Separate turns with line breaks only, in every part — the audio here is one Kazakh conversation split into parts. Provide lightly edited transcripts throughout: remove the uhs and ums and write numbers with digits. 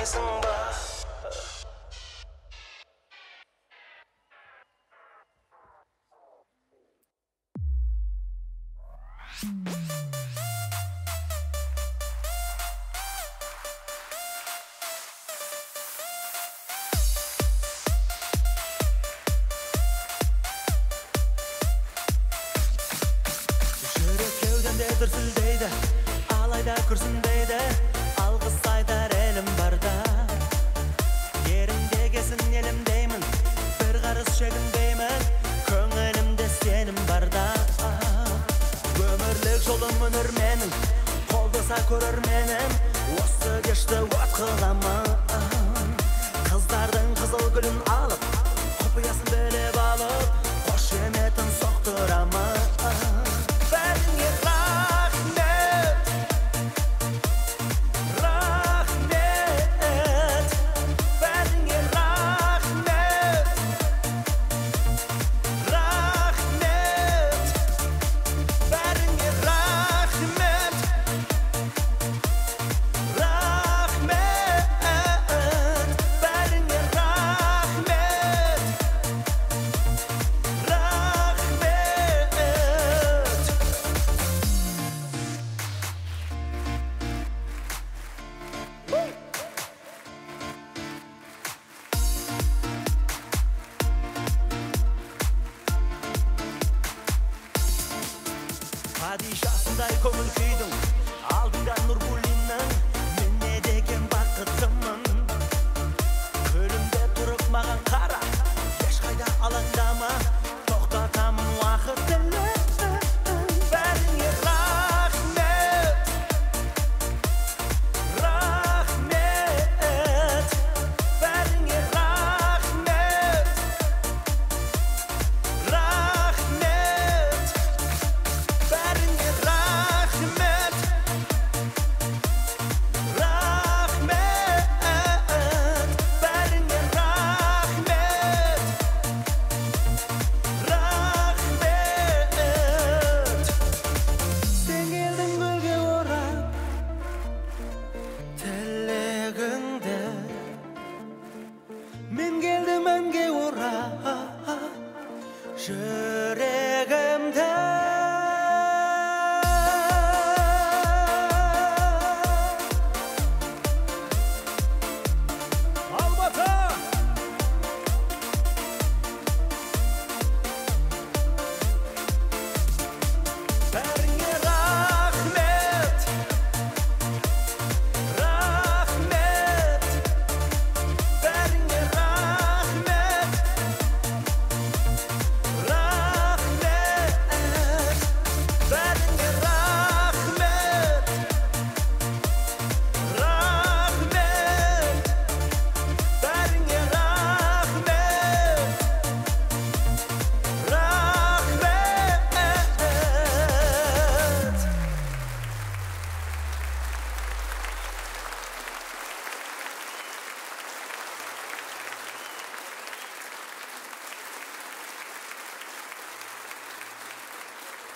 Bilmeysin ba Dürsüldeydi, alayda kürsündeydi, algыс aytar elim barda. Yerimde kesin elim deymin, bir karış çekindeymin, köngülümde senim barda. Ömürlük jolum önürmenin, koldasa körürmenin, осы geçti ot kılama. Kızlardan kızıl gülün alıp, kopyasın bilip alıp, hoş yemetin sokturama. Padişahsınday köngül küydüm, aldыңdan Nurgulиннен, мен не деген бақытымын. Көлімде тұрып маған қара, ешқайда алаңдама, тоқтатамын уақытты. Бәріңе рахмет, рахмет, бәріңе рахмет, рахмет. Бәріңе рахмет, рахмет, бәріңе рахмет, рахмет. Сен келдің гүлге орап, тілегіңді, мен келдім әнге орап, жүрегімді. Бәріңе рахмет, рахмет, бәріңе рахмет, рахмет, бәріңе рахмет, рахмет, бәріңе рахмет, рахмет.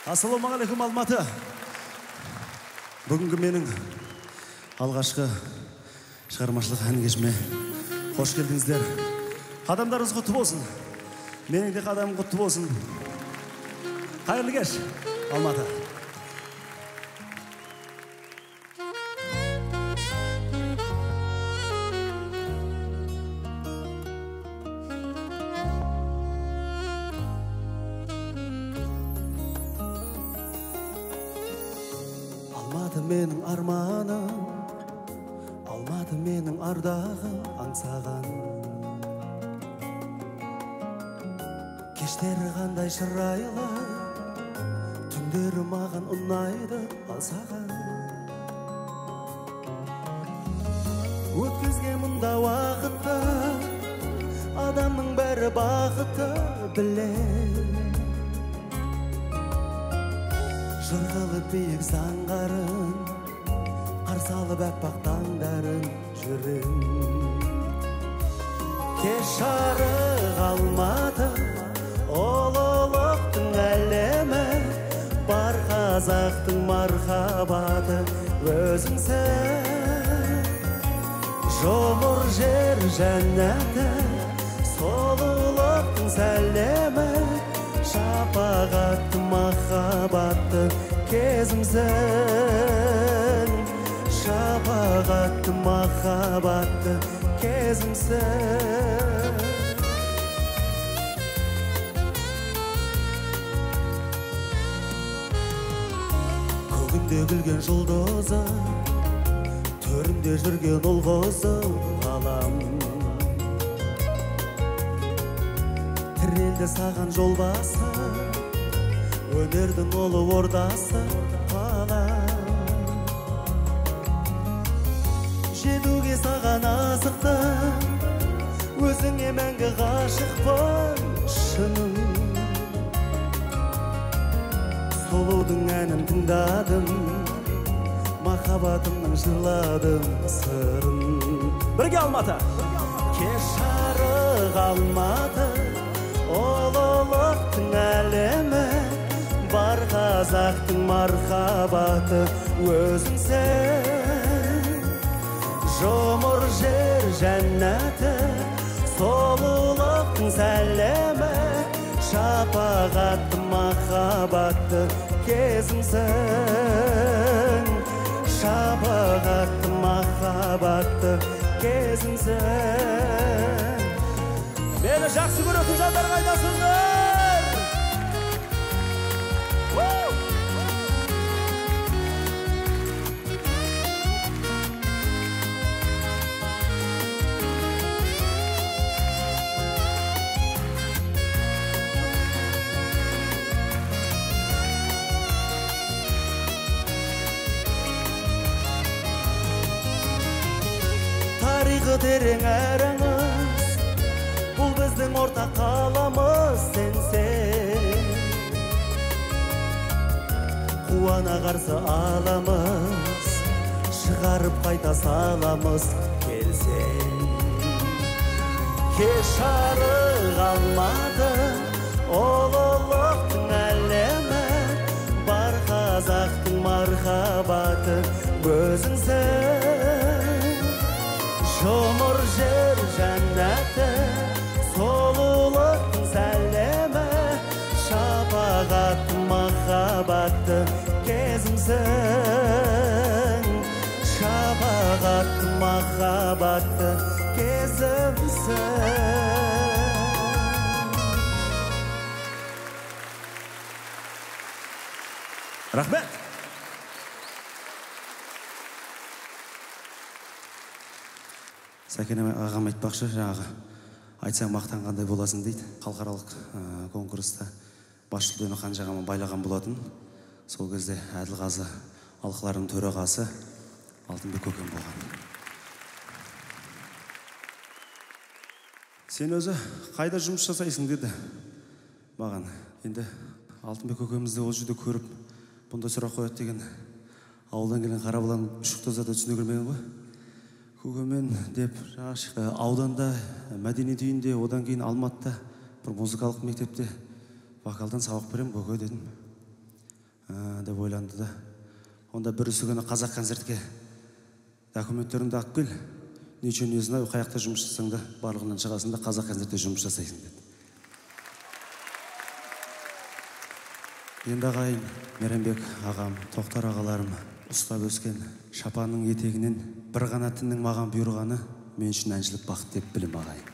Ассалаумағалейкум Алматы. Бүгінгі менің алғашқы шығармашылық ән кешіме қош келдіңіздер. Қадамдарыңыз құтты болсын. Менің де қадамым құтты болсын. Қайырлы кеш, Алматы. Алматы менің арманым, Алматы менің ардағым аңсаған. Кештері қандай шырайлы, түндері маған ұнайды алсаған. Өткізген мұнда уақытты, адамның бәрі бақытты білем. Жырғылы биік заңғарын, қарсалып әппақ таңдарын жүрем. Кеш жарық Алматы, ұлылықтың әлемі, бар қазақтың мархабаты өзіңсің. Жұмыр жер жәннәті, сұлулықтың сәлемі, шапағатты махаббатты кезімсің, шапағатты махаббатты кезімсің. Көгінде күлген жұлдызы, төрінде жүрген ұл қызы ғалам. Тірелді саған жол басы, өнердің ұлы ордасы қалам. Жетуге саған асықтым, өзіңе мәңгі ғашықпын шыным. Сұлудың әнін тыңдадым, махаббатымның жырладым сырын. Бірге Алматы! Кеш жарық Алматы, ұлылықтың әлемі, бар қазақтың мархабаты өзіңсің. Жұмыр жер жәннәті, сұлулықтың сәлемі, шапағатты махаббатты кезімсің, шапағатты махаббатты кезімсің. Мені жақсы көретін жандар қайдасыңдар? Тарихы терең әріңіз, бұл біздің ортақ қаламыз сенсең. Қуана қарсы аламыз, шығарып қайта саламыз келсең. Кеш жарық Алматы, ұлылықтың әлемі, бар қазақтың мархабаты өзіңсің. Жұмыр жер жәннәті, сұлулықтың сәлемі, шапағатты махаббатты кезімсің, шапағатты махаббатты кезімсің. Рахмет! Сәкен ағам айтпақшы, жаңағы айтсаң мақтанғандай боласың дейді. Халықаралық конкурста бас жүлдені қанжығама байлаған болатын. Сол кезде Әділғазы алқаларының төрағасы Алтынбек көкем болған. Сен өзі қайда жұмыс жасайсың деді маған. Енді Алтынбек көкемізді ол жерде көріп, бұнда сұрақ қояды деген ауылдан келген қарабаланың үшікті заты түсіне көрмеген ғой. Көкемен деп ауданда, мәдениет үйінде, одан кейін Алматыда бір музыкалық мектепте вокалдан сабақ берем көке дедім. Деп ойланды да. Онда бір күні қазақ концертке документтеріңді алып кел. Нече не знаю, қаяқта жұмыс жасаң да, барлығынан шығасың да қазақ концертте жұмыс жасайсың деді. Енді ағайын, Меренбек ағам, Тоқтар ағаларым ұстап өскен шапанның етегінен бір ғана тіннің маған бұйырғаны мен үшін әншілік бақыт деп білем ағайын.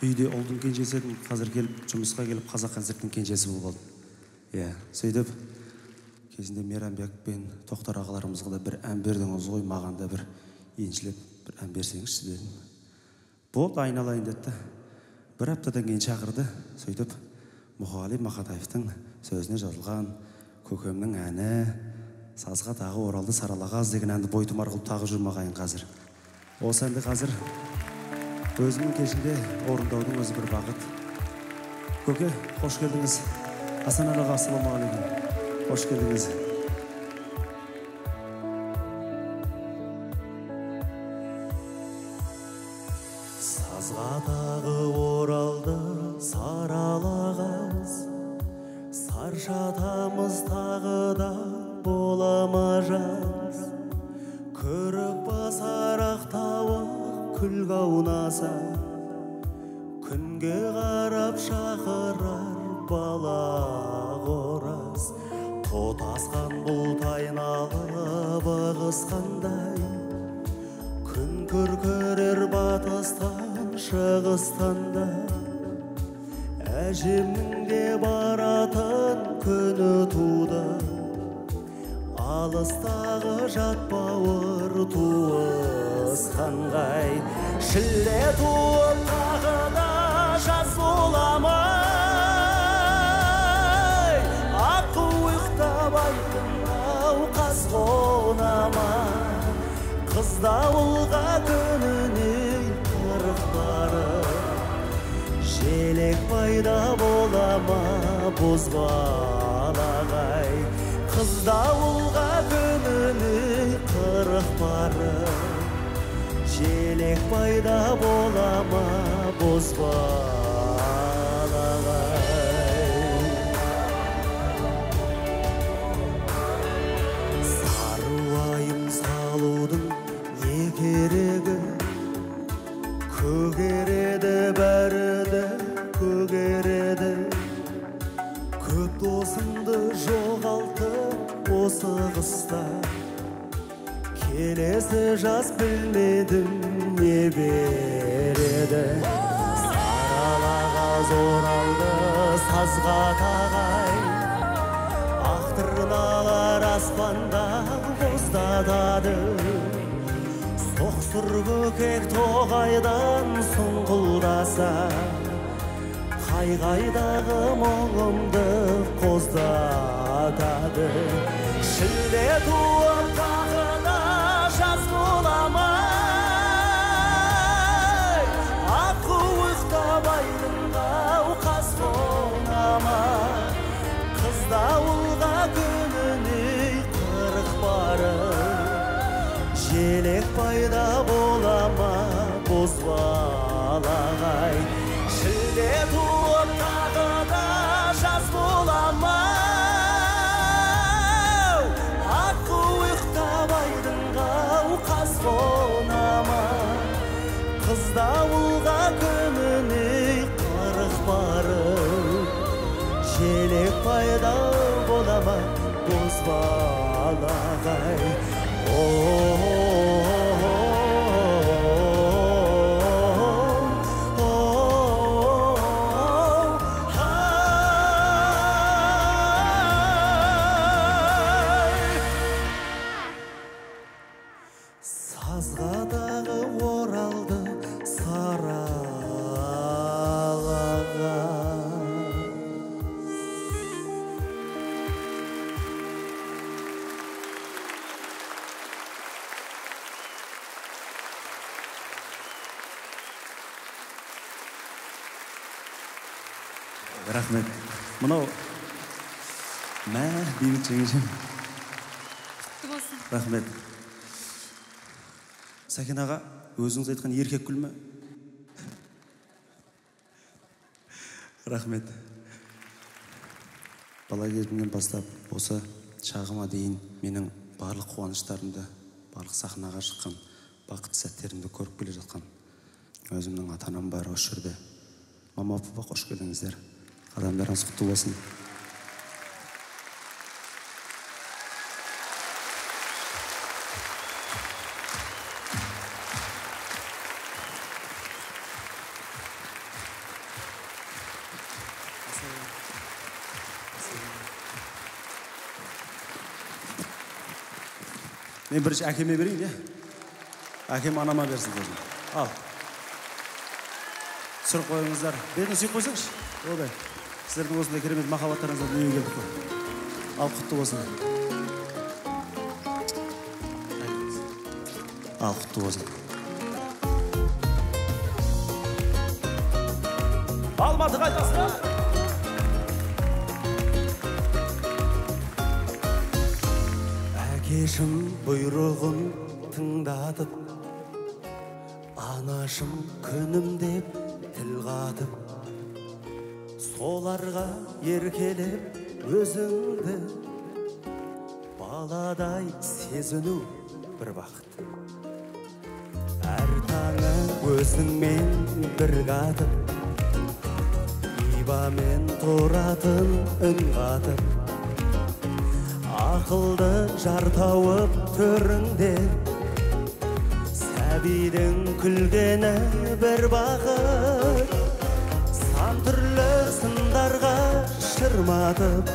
Үйде ұлдың кенжесі едім, қазір келіп, жұмысқа келіп қазақ концерттің кенжесі болып алдым. Сөйтіп, кезінде Меренбек пен Тоқтар ағаларымызға да бір ән бердіңіз ғой, маған да бір еншілеп бір ән берсеңізші дедім. Болды, айналайын деді. Бір аптадан кейін шақырды. Сөйтіп, Мұқағали Мақатаевтың сөзіне жазылған көкемнің әні сазға тағы оралды саралағаз деген әнді бойтұмар қылып тағы жүрмін ағайын қазір. Осы әнді қазір өзімнің кешінде орындаудың өзі бір бақыт. Көке, қош келдіңіз. Асан аға, ассалаумағалейкум. Қош келдіңіз. Сазға тағы оралды саралағаз, саршатамыз тағы да бола ма жаз. гүлге аунаса, күнге қарап шақырар бала қораз. Тұтасқан бұлт айналып ығысқандай, күн күркірер батыстан шығыстан да. Әжемнің де баратын күні туды, алыстағы жат бауыр туысқандай. Шілде туып тағы да жаз боламай, аққу ұйықтап айқындау қас қонама. Қыз дауылға күніне қырық барып, желек пайда болама бозбалағай. Қыз дауылға күніне қырық барып, желек пайда болама бозбалағай. Саруайым салудың не керегі, көгереді бәріді көгереді. Көп досымды жоғалтып осы қыста, келесі жаз білмедім не береді. Саралаға зоралды сазға тағай, ақ тырналар аспанда боздатады. Соқсыр көкек тоғайдан сұңғылдаса, қайғайдағы мұңымды қоздатады. Шілде туып тағы да жаз боламай, аққу ұйықтап айдынға қас қонама. Қыз дауылға күніне қырық барып, желек пайда болама бозбалағай. Шілде туып тағы да жаз боламай, аққу ұйықтап айдынға қас қонама. Қыз дауылға күніне қырық барып, желек пайда болама бозбалағай. Сазғадағы оралды саралаға. Рахмет. Мынау мә бейбіт жеңешем. Рахмет. Сәкен аға, өзіңіз айтқан еркек гүл ме? Рахмет. Бала кезімнен бастап осы шағыма дейін менің барлық қуаныштарымды, барлық сахнаға шыққан бақытты сәттерімді көріп келе жатқан өзімнің ата-анам бар осы жерде. Мама, папа, қош келдіңіздер. Қадамдарыңыз құтты болсын. Мен бірінші әкеме берейін, я? Әкем анама берсін көзін. Ал. Сұрып қойыңыздар. Бетін сүйіп қойсаңшы. Одай. Сіздердің осындай керемет махаббаттарыңыздан дүниеге келдік қой. Ал, құтты болсын. Ал, құтты болсын. Алматы қайтасына! Әкешім бұйрығын тыңдатып, анашым күнім деп тіл қатып, соларға еркелеп өзіңді баладай сезіну бір бақыт. Әр таңы көзіңмен бір қатып, ибамен тұратын үн қатып, ақылды жар тауып төріңде, сәбидің күлгені бір бақыт, сан түрлі сындарға шырматып,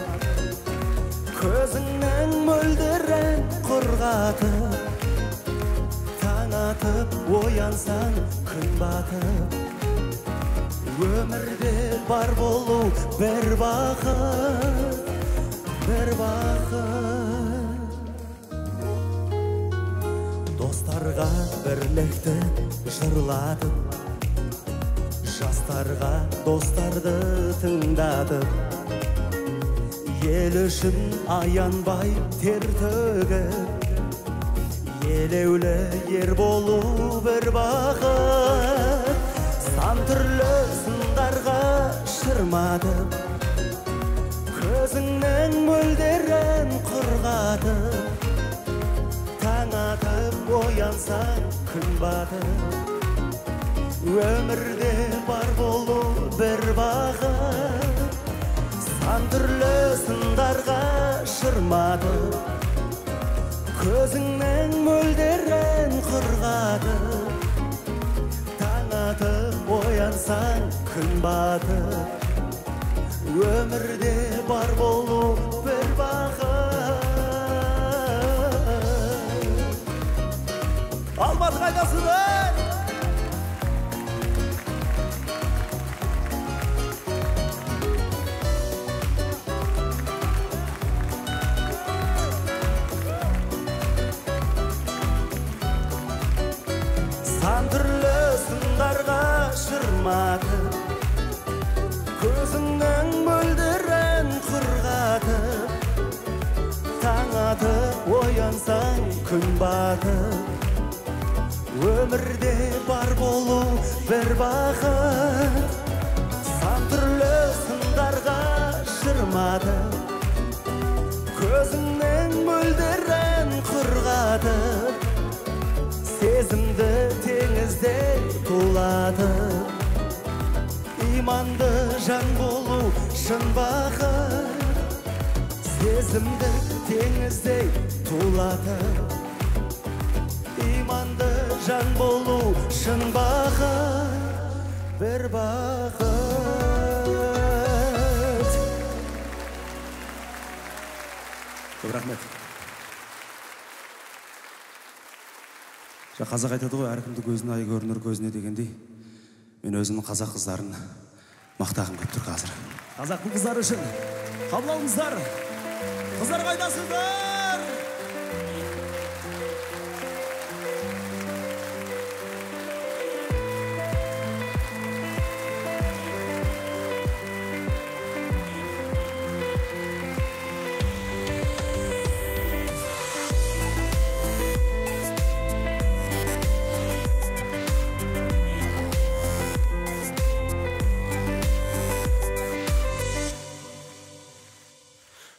көзіңнің мөлдірін құрғатып, таң атып оянсаң күн батып, өмірде бар болу бір бақыт, бір бақыт. Достарға бірлікті жырлатып, жастарға достарды тыңдатып, ел үшін аянбай тер төгіп, елеулі ер болу бір бақыт, сан түрлі сындарға шырматып, көзіңнің мөлдірін құрғатып, таң атып оянсаң күн батып, өмірде бар болу бір бақыт, сан түрлі сындарға шырматып, көзіңнің мөлдірін құрғатып, таң атып оянсаң күн батып, өмірде бар болу бір бақыт. Алматы қайдасыздар? Сан түрлі сындарға шырматып, көзіңнің мөлдірін құрғатып, таң атып оянсаң күн батып, өмірде бар болу бір бақыт, сан түрлі сындарға шырматып, көзіңнің мөлдірін құрғатып, сезімді теңіздей тулатып, иманды жан болу шын бақыт, сезімді теңіздей тулатып, иманды жан болу шын бақыт, бір бақыт. Көп рахмет. Қазақ айтады ғой, әркімді көзіне ай көрінер көзіне дегендей, мен өзімнің қазақ қыздарын мақтағым келіп тұр қазір. Қазақтың қыздары үшін қабыл алыңыздар. Қыздар қайдасыздар?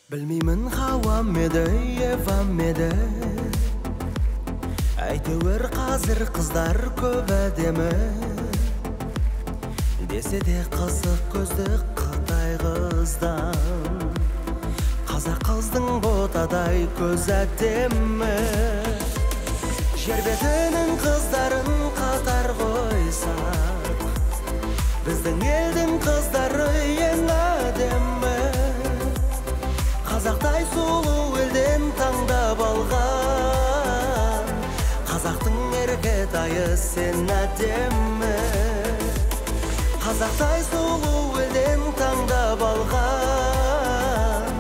Білмеймін Хауа меді, Ева меді, әйтеуір қазір қыздар көп әдемі, десе де қызық көзді Қытай қыздан, қазақ қыздың ботадай көз әдемі. Жер бетінің қыздарын қатар қойсақ, біздің елдің қыздары ең әдемі. Қазақтай сұлу елден таңдап алған, қазақтың еркетайы сен әдемі. Қазақтай сұлу елден таңдап алған,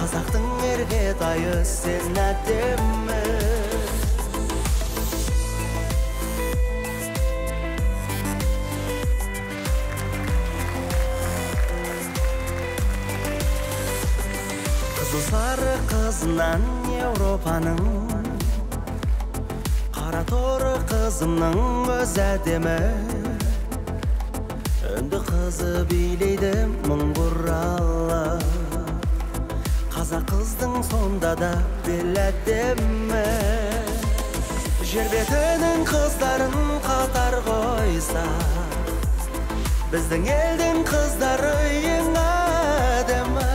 қазақтың еркетайы сен әдемі. Сары қызынан Европаның, қара торы қызымның өз әдемі, үнді қызы билейді мың бұралы, қазақ қыздың сонда да бел әдемі. Жер бетінің қыздарын қатар қойса, біздің елдің қыздары ең әдемі.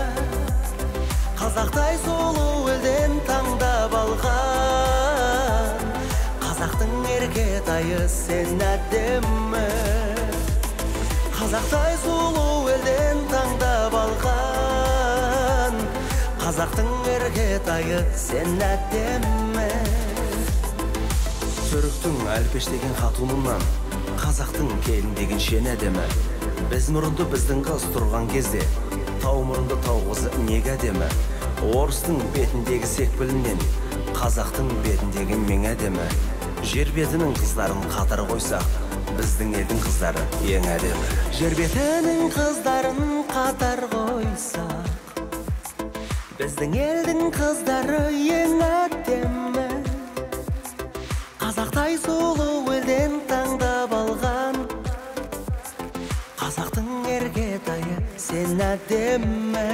Қазақтай сұлу елден таңдап алған, қазақтың еркетайы сен әдемі. Қазақтай сұлу елден таңдап алған, қазақтың еркетайы сен әдемі. Түріктің әлпеш деген хатунынан, қазақтың келін деген шен әдемі. Біз мұрынды біздің қыз тұрған кезде, тау мұрынды тау қызы неге әдемі. Орыстың бетіндегі секпілінен, қазақтың бетіндегі мен әдемі. Жер бетінің қыздарын қатар қойсақ, біздің елдің қыздары ең әдемі. Жер бетінің қыздарын қатар қойсақ, біздің елдің қыздары ең әдемі. Қазақтай сұлу елден таңдап алған, қазақтың еркетайы сен әдемі.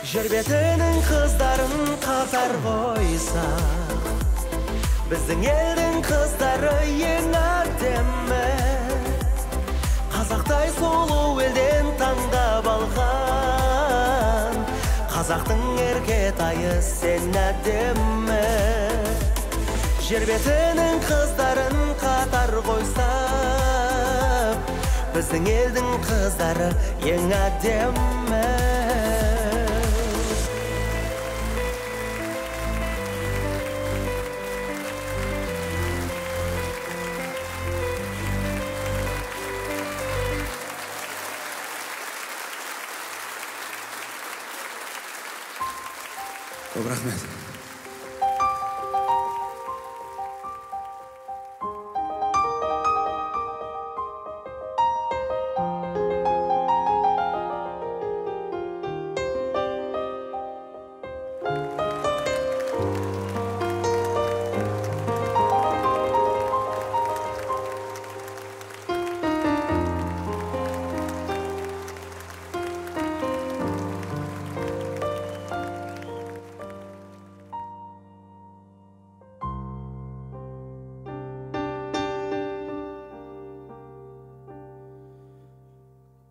Жер бетінің қыздарын қатар қойсақ, біздің елдің қыздары ең әдемі. Қазақтай сұлу елден таңдап алған, қазақтың еркетайы сен әдемі. Жер бетінің қыздарын қатар қойсақ, біздің елдің қыздары ең әдемі.
Көп рахмет.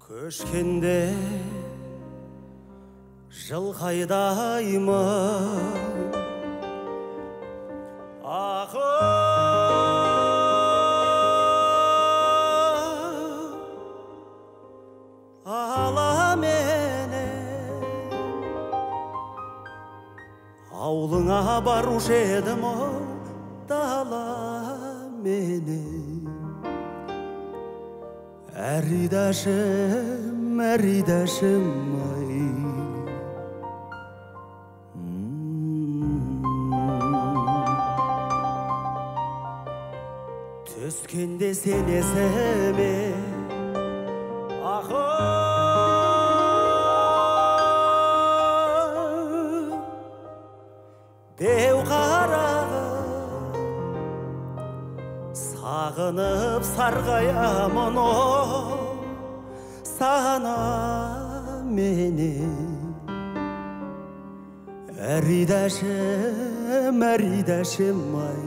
Көшкенде жылқайдаймын, ала мені аулыңа барушы едім, дала мені. Әридашым, әридашым ай, түскенде сен есіме, деу қарағым, сағынып сарғаямын сана менен. Әридашым, әридашым ай,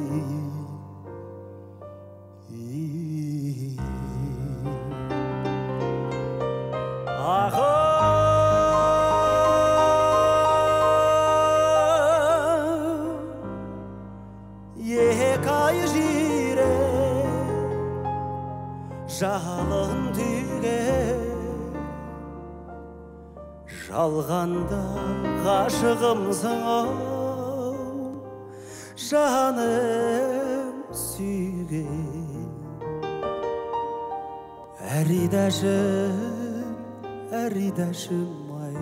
екі ай жире жалын түйге, жалғанда ғашығымсың жаным сүйген. Әридашым, әридашым ай,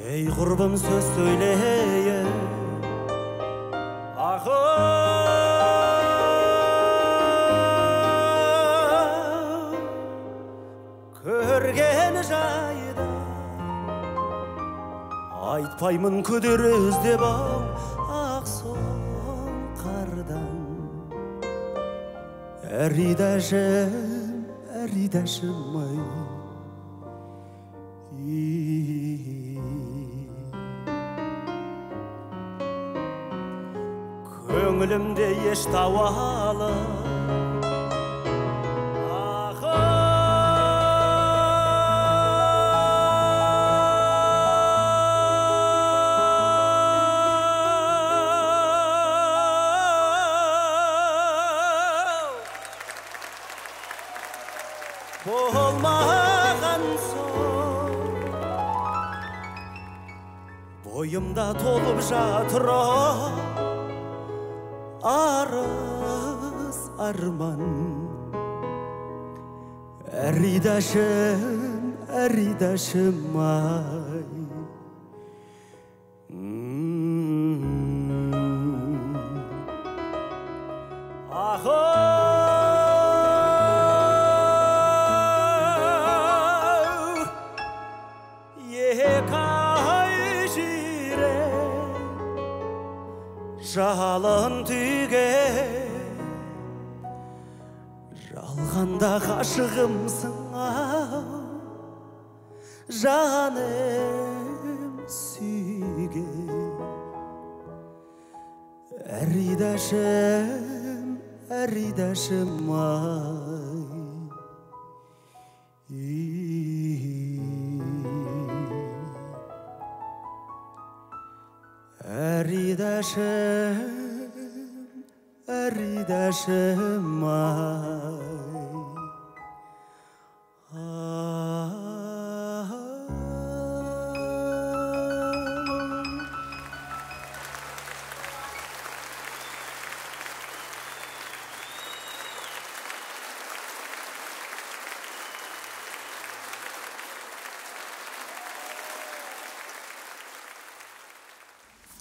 ей құрбым сөз сөйлейін, көрген жайда айтпаймын күдер іздеп ау ақ соң қардан әридашым ай көңілімде еш тауалы болмаған соң бойымда толып жатыр арыз арман әридашым ай жалын түйге жалғанда ғашығымсың ау жаным сүйген әридашым әридашым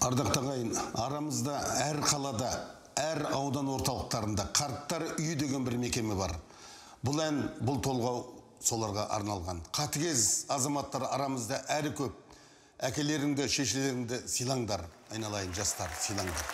Ардақты ағайын, арамызда әр қалада, әр аудан орталықтарында қарттар үйі деген бір мекеме бар. Бұл ән, бұл толғау соларға арналған. Қатыгез азаматтар арамызда әрі көп. Әкелеріңді, шешелеріңді сыйлаңдар, айналайын жастар, сыйлаңдар.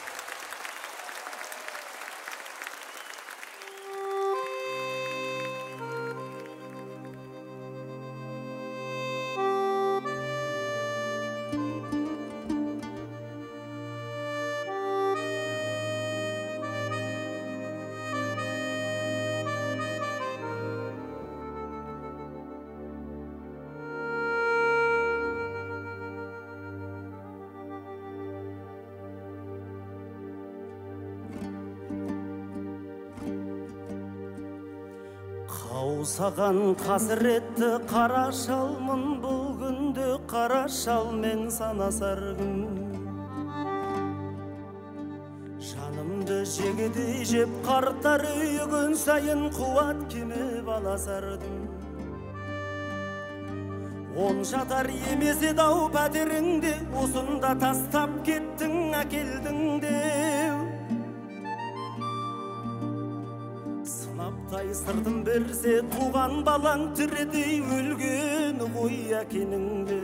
Қаусаған қасіретті қара шалмын бұл күнді қара шалмен санасар күн жанымды жегедей жеп қарттар үйі күн сайын қуат кеміп аласардың он жатар емес еді ау пәтеріңде осында тастап кеттің әкелдің деу сынаптай сыртын берсе туған балаң тірідей өлген ғой әкеніңде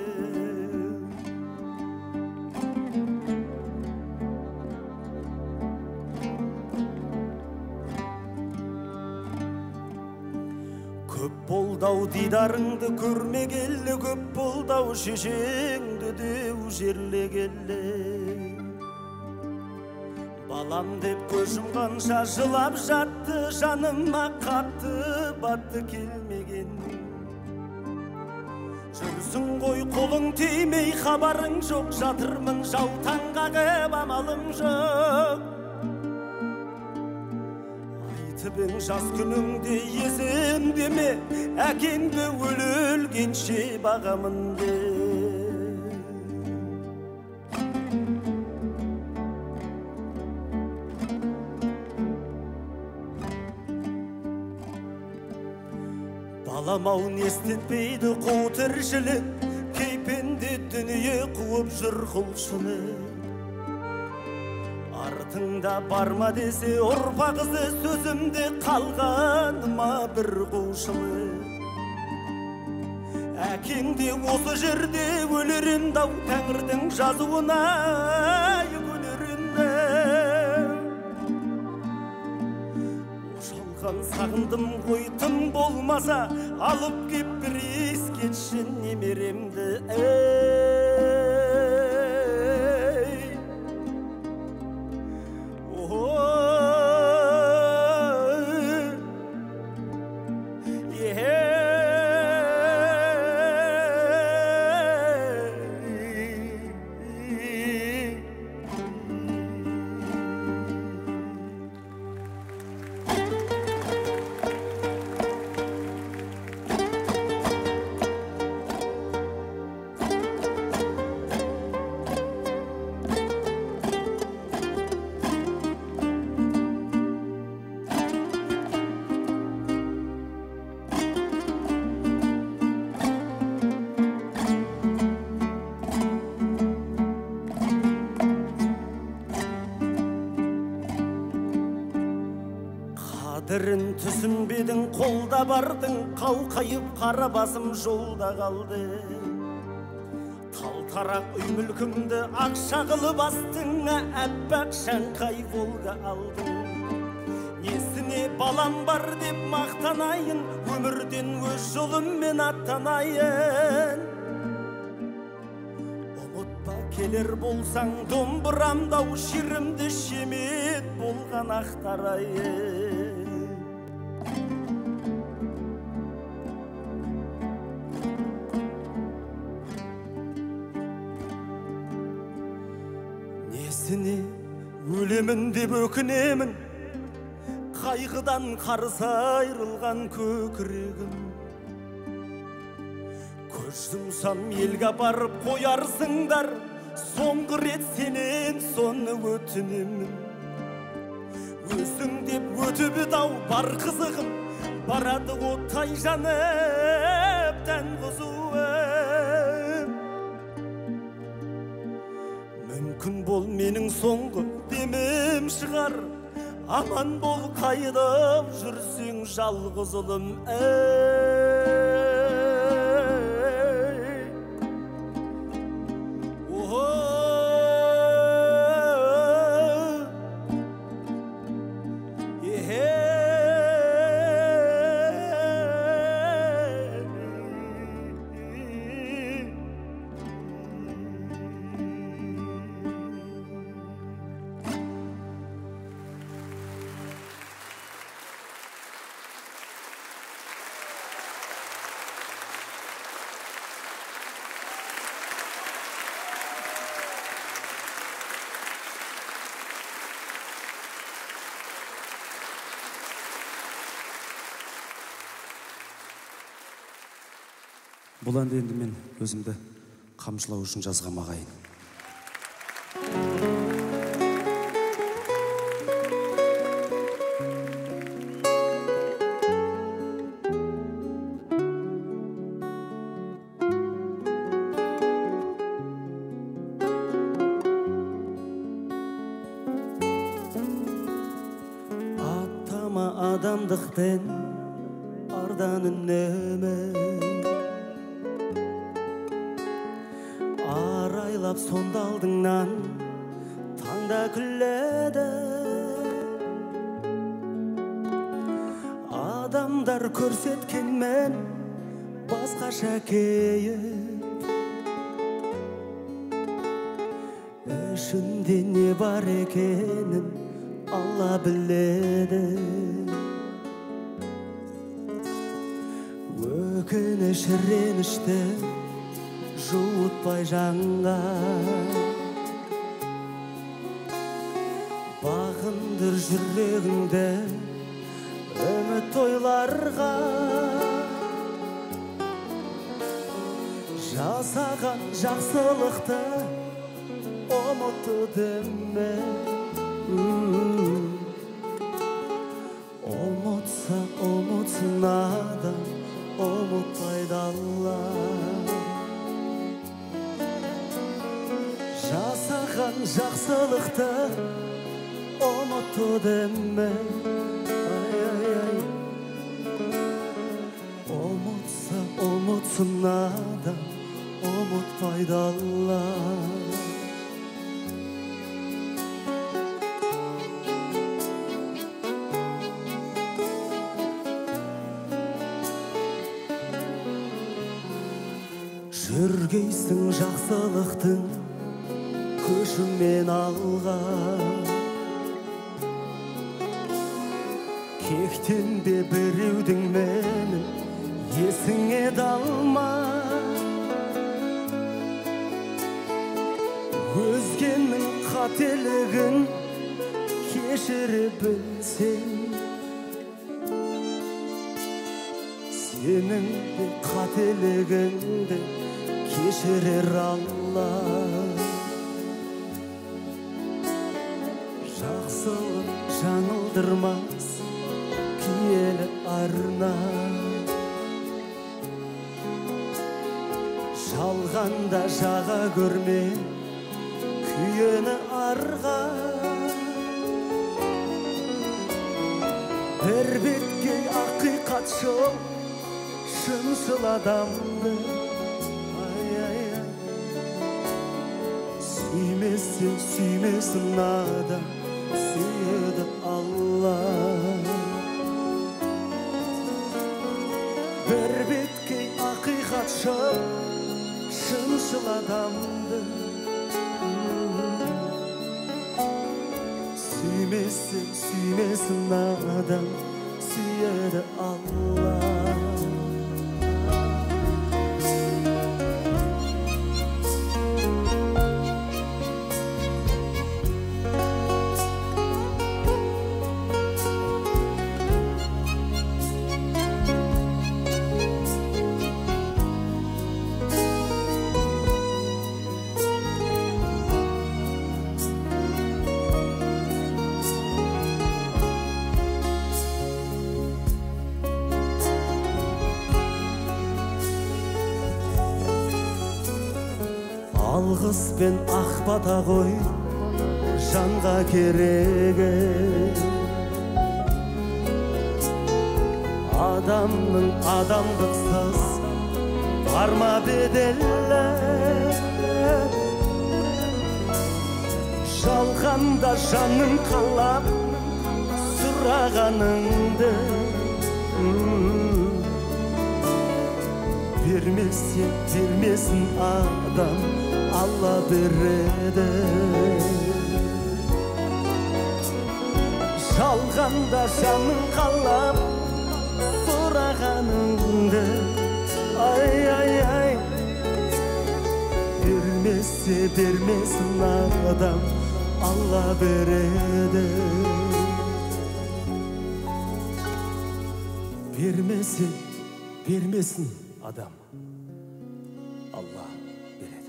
көп болдау дидарыңды көрмегелі көп болдау шешеңді деу жерлегелі балам деп көз жұмғанша жылап жатты жаныма қатты батты келмеген жүрсің ғой қолың тимей хабарың жоқ жатырмын жаутаң қағып амалым жоқ айтып ең жас күніңде есімде ме әкеңді өлгенше бағамын де балам-ау не істетпейді қу тіршілік кейпенде дүние қуып жүр құлшылық артыңда бар ма десе ұрпақ ізі сөзімде қалған ма бір қушылық әкеңде осы жерде өлерін-дау тәңірдің жазуына көнерінде. Ошалған сағындым ғой тым болмаса, алып кеп бір ескетші немеремді. Қадірін түсінбедің, қолда бардың, қауқайып қара басым жолда қалды. Талтарақ үй мүлкімді ақша қылып астыңа әппақ шаңқай Волга алдың. Несіне балам бар деп мақтанайын, өмірден өз жолыммен аттанайын. Ұмытпа келер болсаң домбырамдау шерімді шемет болған ақтарайын. Несіне өлемін деп өкінемін, қайғыдан қарсы айрылған көкірегім. Көз жұмсам елге апарып қоярсыңдар, соңғы рет сенен соны өтінемін. Өзің деп өтіп еді-ау бар қызығым, барады оттай жанып тән қызуым. Мүмкін бол менің соңғы демім шығар, аман бол қайдап жүрсең жалғыз ұлым. Бұл әнді енді мен өзімді қамшылау үшін жазғам ағайын. Атама адамдықпен ардан үнеме, арайлап сонда алдыңнан таңда күледі. Адамдар көрсеткенмен басқаша кейіп, ішінде не бар екенін Алла біледі. Өкініш ренішті жуытпай жанға, бағындыр жүрегіңді үміт ойларға. Жасаған жақсылықты ұмытты деме, ұмытса ұмытсын адам, ұмытпайды Алла. Жасаған жақсылықты ұмытты деме, ұмытса ұмытсын болсын адам, ұмыт пайдалы. Жүргейсің жақсылықтың көшіңмен алға, кектенбе біреудің менің есіңе далма. Өзгенің қателігін кешіре білсең, сенің де қателігіңді кешірер Алла. Жақсылық жаңылдырмас киелі арна, жалғанда жаға көрме күйені арға. Бір бетке ақиқат жол шыншыл адамды, сүймесең сүймесін адам, сүйеді Алла. Бір бетке ақиқат жол шыншыл адамды, сүймесең сүймесін адам, сүйеді Алла. Алғыс пен ақ бата ғой жанға керегі, адамның адамдықсыз бар ма беделі. Жалғанда жаның қалап сұрағаныңды, бермесін адам, Алла береді. Жалғанда жаның қалап сұрағаныңды, ай, бермесін адам, Алла береді. Бермесін адам, Алла береді.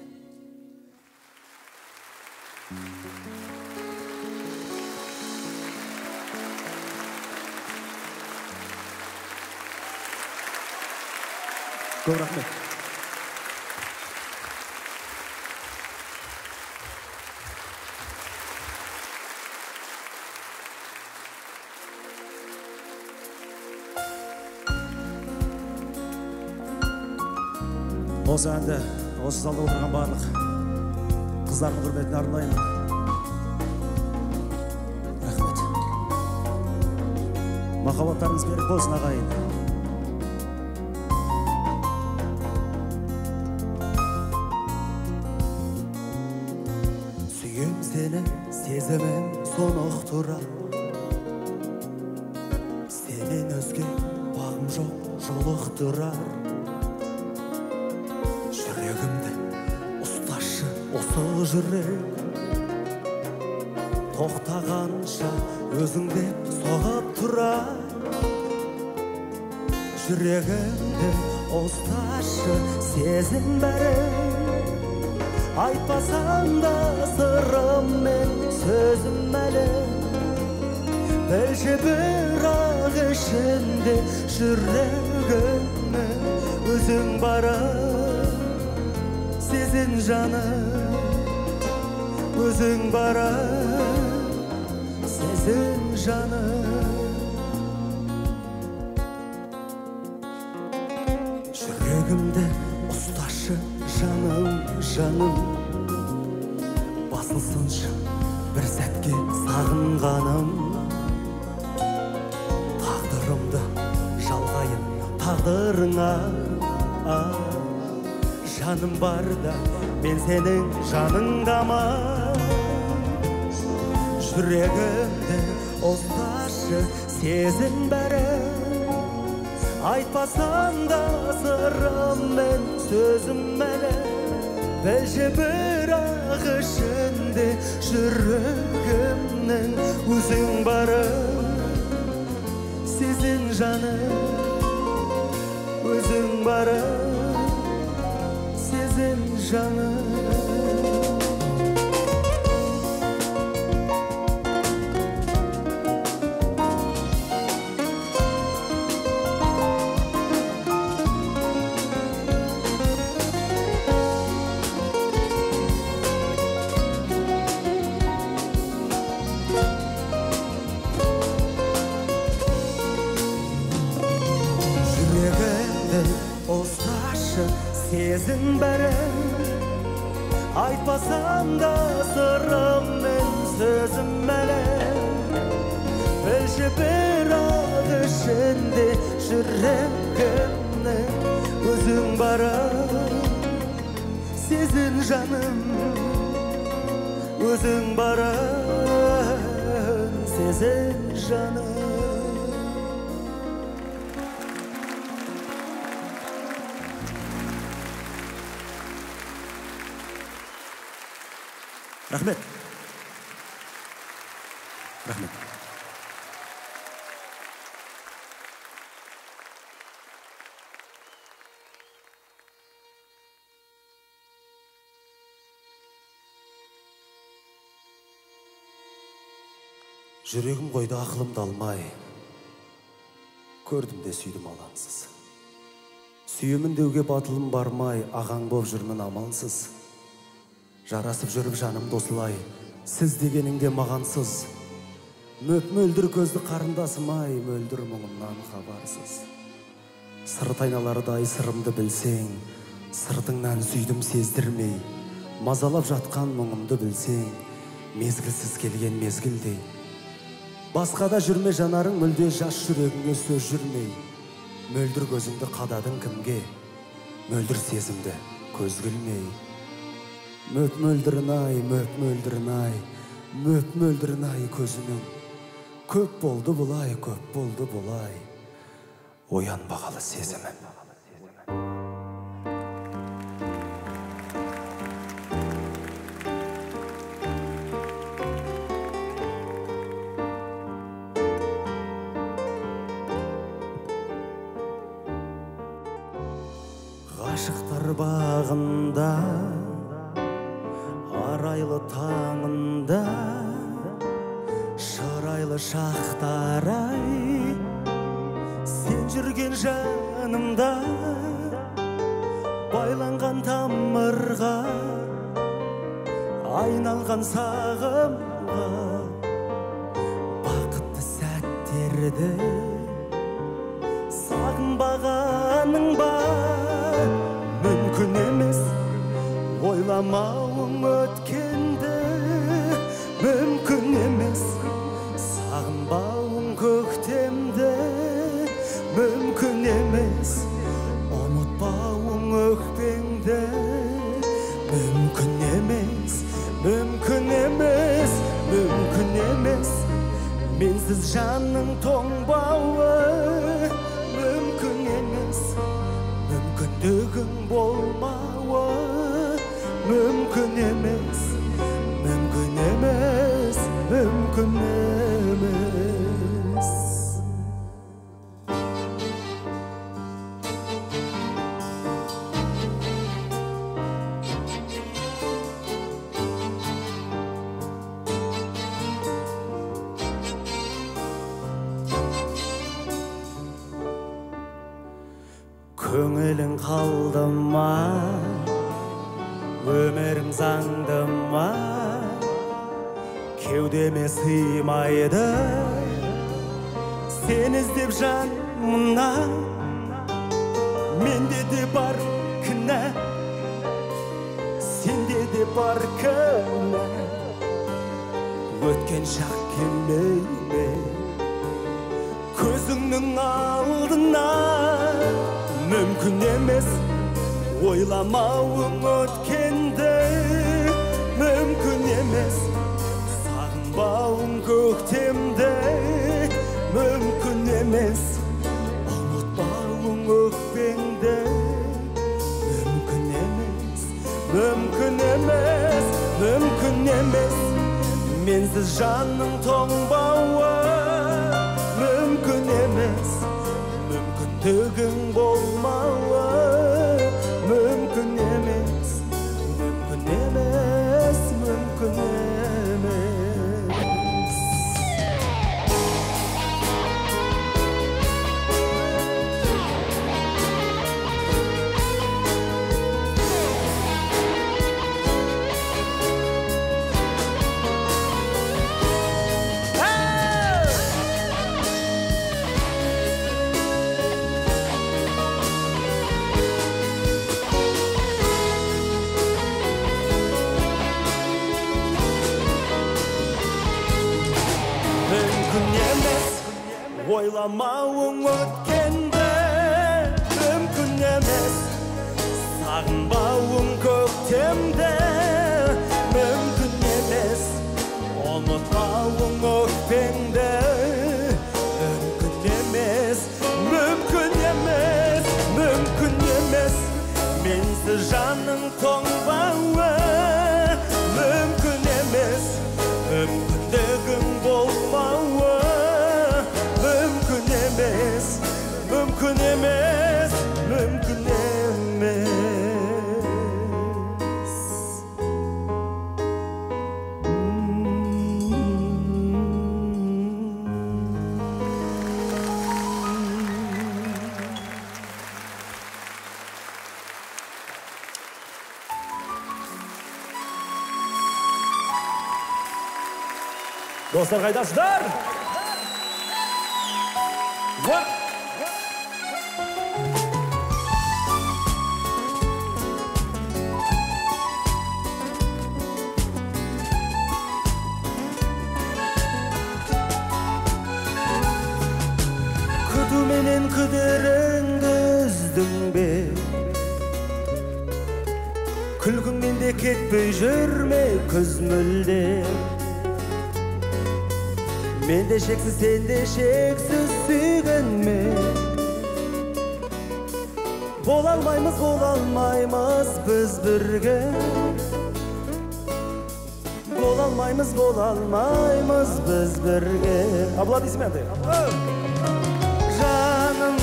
Көп рахмет. Осы әнді осы залда отырған барлық қыздардың құрметіне арнаймын. Рахмет. Махаббаттарыңыз берік болсын ағайын. Сүйем сені, сезімім соны ұқтырар. Сенен өзге бағым жоқ, жолықтырар. Жүрегімді ұсташы осы жүрек, тоқтағанша өзіңде соғып тұрар. Жүрегімді ұсташы сезім бәрі, айтпасам да сырым мен сөзім әлі. Білші бірақ ішінде жүрегіме өзің бары сезін жаны, өзің бары сезін жаны. Жүрегімді жаным, басылсыншы бір сәтке сағынғаным. Тағдырымды жалғайын тағдырыңа, жаным барда мен сенің жаныңдама. Жүрегімді ұсташы сезім бәрі, айтпасам да сырым мен сөзім әлі. Білші бірақ ішінде жүрегімнің өзің бары. Сезін жаным, өзің бары. Сезін жаным. Сезін бәрі, айтпасам да сырым мен сөзім әлі. Білші бірақ ішінде жүрегімнің өзің бары. Сезін жаным, өзің бары. Сезін жаным. Рахмет. Рахмет. Жүрегім қойды ақылымды алмай, көрдім де сүйдім алаңсыз. Сүйемін деуге батылым бармай, ағаң боп жүрмін амалсыз. Жарасып жүріп жаным досылай, сіз дегеніңде мағансыз. Мөп-мөлдір көзді қарындасым-ай, мөлдір мұңымнан хабарсыз. Сырт айналардай сырымды білсең, сыртыңнан сүйдім сездірмей. Мазалап жатқан мұңымды білсең, мезгілсіз келген мезгілдей. Басқада жүрме жанарың, мүлде жас жүрегіңе сөз жүрмей. Мөлдір көзіңді қададың кімге, мөлдір сезімді көз күлмей. Мөп-мөлдірін-ай, мөп-мөлдірін-ай, мөп-мөлдірін-ай көзінің. Көп болды бұлай, көп болды бұлай, оянбағалы сезімім. Ғашықтар бағында, арайлы таңында, шырайлы шақтар-ай, сен жүрген жанымда, байланған тамырға, айналған сағымға. Бақытты сәттерді сағынбағаның бар, мүмкін емес ойламауың өткенді, мүмкін емес сағынбауың көктемді, мүмкін емес ұмытпауың өкпеңді, мүмкін емес, мүмкін емес, мүмкін емес менсіз жанның тоңбауы, мүмкін емес мүмкіндігің болмауы, мүмкін емес, мүмкін емес, мүмкін емес. Көңілің қалды ма, өмірің заңды ма, кеудеме сыймайды, сен іздеп жанымна, менде де бар кінә,
бар күні өткен шақ келмейме көзіңнің алдына мүмкін емес ойламауың өткенді мүмкін емес сағынбауың көктемді мүмкін емес ұмытпауың өкпеңді мүмкін емес менсіз жанның тоңбауы мүмкін емес мүмкіндігің болмауы мүмкін емес ойламауың өткенді мүмкін емес сағынбауың көктемді мүмкін емес ұмытпауың өкпеңді мүмкін емес менсіз жаның тоңбауы мүмкін емес мүмкіндігің болмауы мүмкін емес
Достар, қайдасыздар?
Күтуменен күдеріңді үздің бе күлкіңмен де кетпей жүрме күз мүлде мен де шексіз сен де шексіз сүйгенме бола алмаймыз біз бірге бола алмаймыз біз бірге
Аплодисменты.
Жаным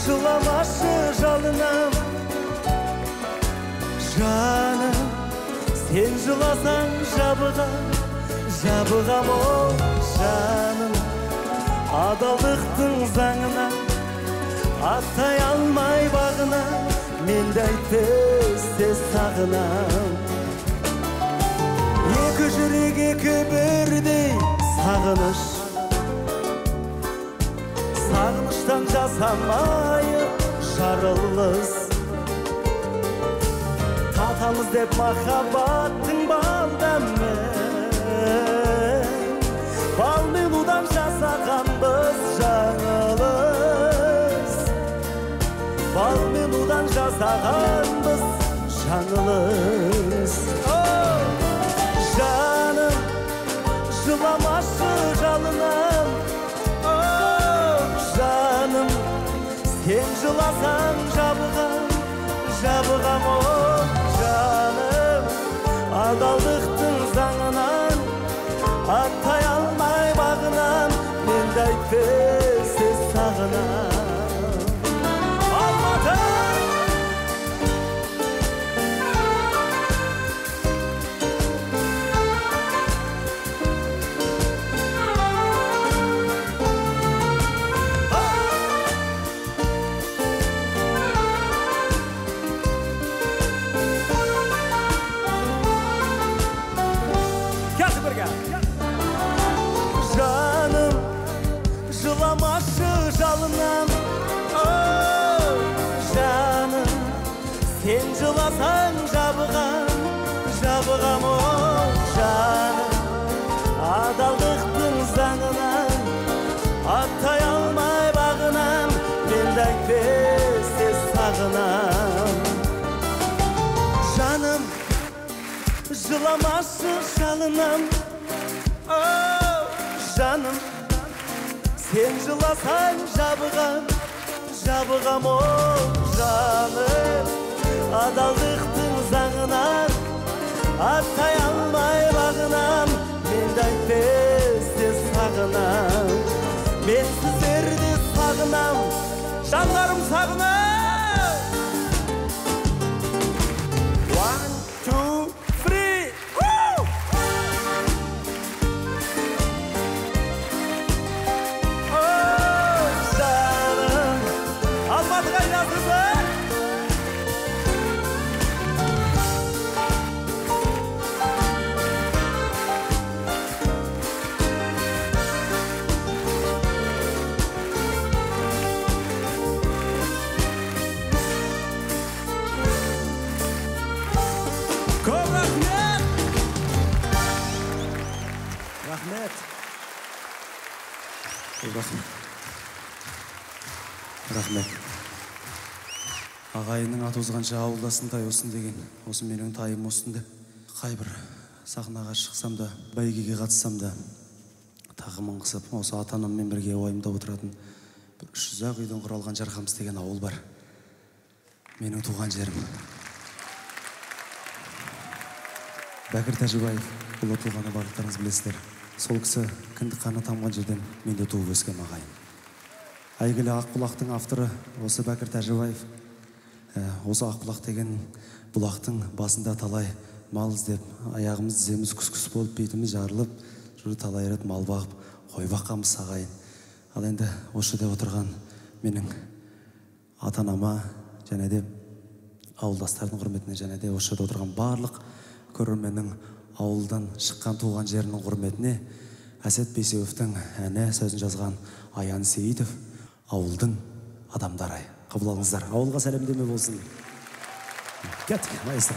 жыламашы жалынам жаным сен жыласаң жабығам о жаным адалдықтың заңына аттай алмай бағына мен де айтпесте сағынам екі жүрек екі бірдей сағыныштан жасамайық жарылыс татамыз деп махаббаттың бал мен удан жасағанбыз жаңылыс бал мен удан жасағанбыз жаңылыс жаным жыламашы жалынам жаным сен жыласаң жабығам о жаным адалдықтың заңынан аттай алмай бағынан мен де айтпесте сағынам Алматы жаным жыламашы жалынам жаным сен жыласаң
жабығам оу жаным, адалдықтың заңынан аттай алмай бағынам, менде айтпесте сағынам. Жаным, жыламашы жалынам, оу жаным, сен жыласаң жабығам оу жаным, адалдықтың заңынан аттай алмай бағынам, менде айтпесте сағынам. Мен сіздерді сағынам, жандарым сағынам. 1, 2, 3, жаным, Алматыға жаздыңыздар. Көп рахмет. Рахмет. Рахмет. Ағайынның аты озғанша ауылдасын тай осын деген, осы менің тайым осын деп. Қай бір сахнаға шықсам да, бәйгеге қатыссам да, тағымын қысып, осы ата-анаммен бірге ойымда отыратын бір 300 үйден құралған Жарқамыс деген ауыл бар. Менің туған жерім. Бәкір Тәжібаев, бұл тұлғаны барлықтарыңыз білесіздер. Сол кісі кіндік қаны тамған жерден менде туып өскен ағайын. Әйгілі Ақбұлақтың авторы осы Бәкір Тәжібаев. Осы Ақбұлақ деген бұлақтың басында талай мал іздеп, аяғымыз тіземіз күс-күс болып, бетіміз жарылып, жүріп талай рет мал бағып, қой баққанбыз ағайын. Ал енді осы жерде отырған менің ата-анама және де ауылдастардың құрметіне, және де осы жерде отырған барлық көрерменнің ауылдан шыққан туған жерінің құрметіне Әсет Бейсеуовтің әні сөзін жазған Аян Сейітов, ауылдың адамдары. Қабыл алыңыздар. Ауылға сәлемдеме болсын. Кеттік, маэстро.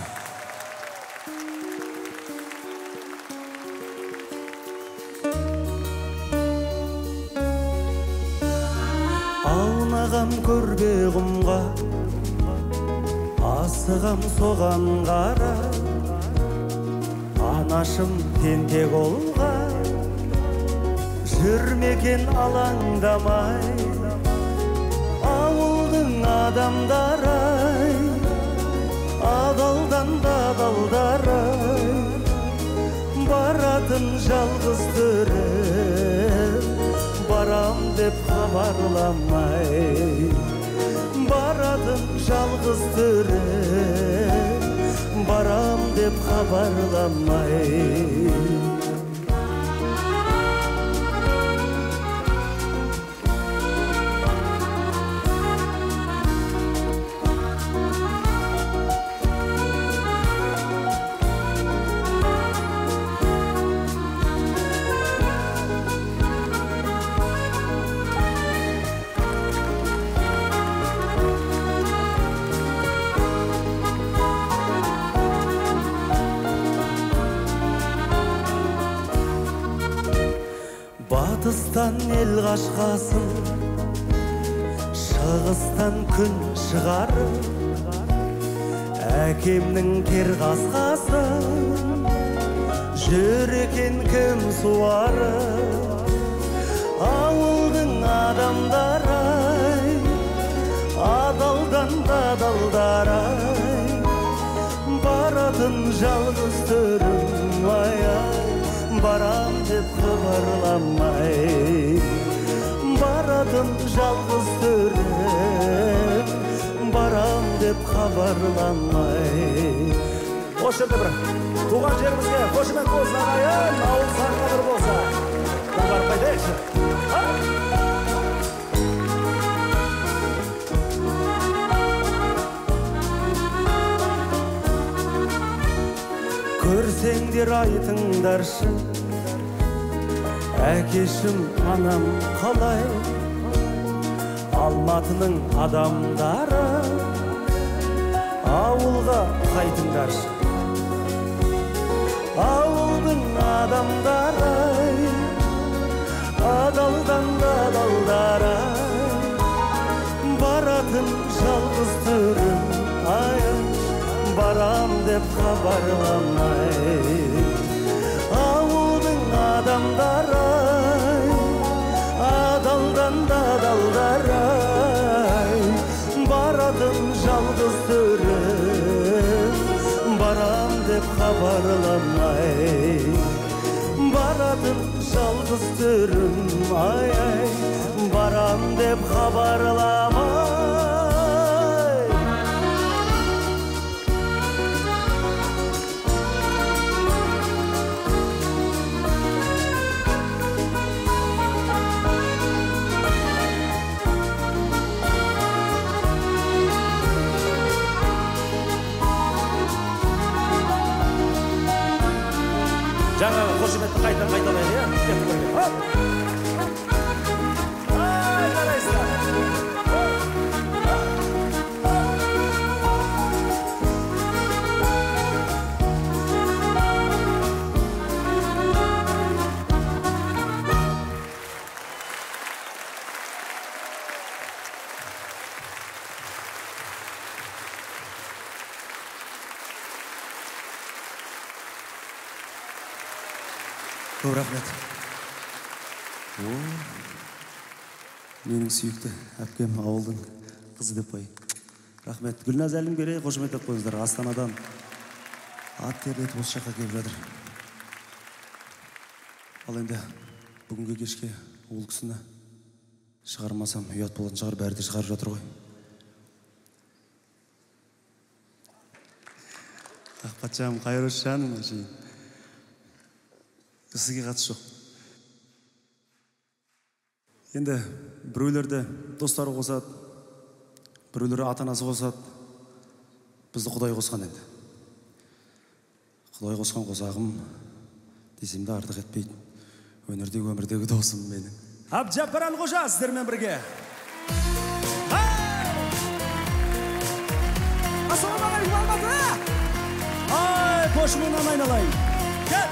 Аунағам көрбе құмға, асығам соған қара, анашым тентек олға, жүрмекен алаңдамай, ауылдың адамдары-ай, адалдан да адалдар-ай, баратын жалғыз түріп, барам деп хабарламай, баратын жалғыз түріп, барам деп хабарламай. Батыстан ел қашқасын, шығыстан күн шығарып, әкемнің кер қасқасын, жүр екен кім суарып, ауылдың адамдары-ай, адалдан да адалдар-ай, баратын жалғыз түрім-ай, барам деп хабарламай, баратын жалғыз түріп, барам деп хабарламай. Осы жерде бір туған жерімізге қошемет болсын ағайын, ауыл сағыныр болса. Барып қайтайықшы. Көрсеңдер айтыңдаршы, әкешім анам қалай, Алматының адамдары, ауылға қайтыңдаршы. ауылдың адамдары адалдан да адалдары баратын жалғыз түрім ай барам деп хабарламай ауылдың адамдары адалдан да адалдары баратын жалғыз түрім барам деп хабарламай баратын жалғыз түрім ай барам деп хабарламай жаңағы қошеметті қайталайды иә? Ай, қарайсыздар. Көп рахмет. Менің сүйікті әпкем ауылдың қызы деп қой. Рахмет. Гүлназ Әлімгерей қошеметтеп қойыңыздар. Астанадан ат терлетіп осы жаққа келіп жатыр. Ал енді бүгінгі кешке ол кісіні шығармасам ұят болатын шығар, бәрі де шығарып жатыр ғой. Ақпатшам, қайыршы жаным әшейін. Сізге қатысы жоқ. Енді біреулерді достары қосады, біреулері ата-анасы қосады. Бізді Құдай қосқан енді. Құдай қосқан қосағым десем де артық етпейді. Өнердегі өмірдегі досым менің. Әбдіжаппар Әлқожа сіздермен бірге. Ассалаумағалейкум Алматы! Ай, қошыменен айналайын. Кел!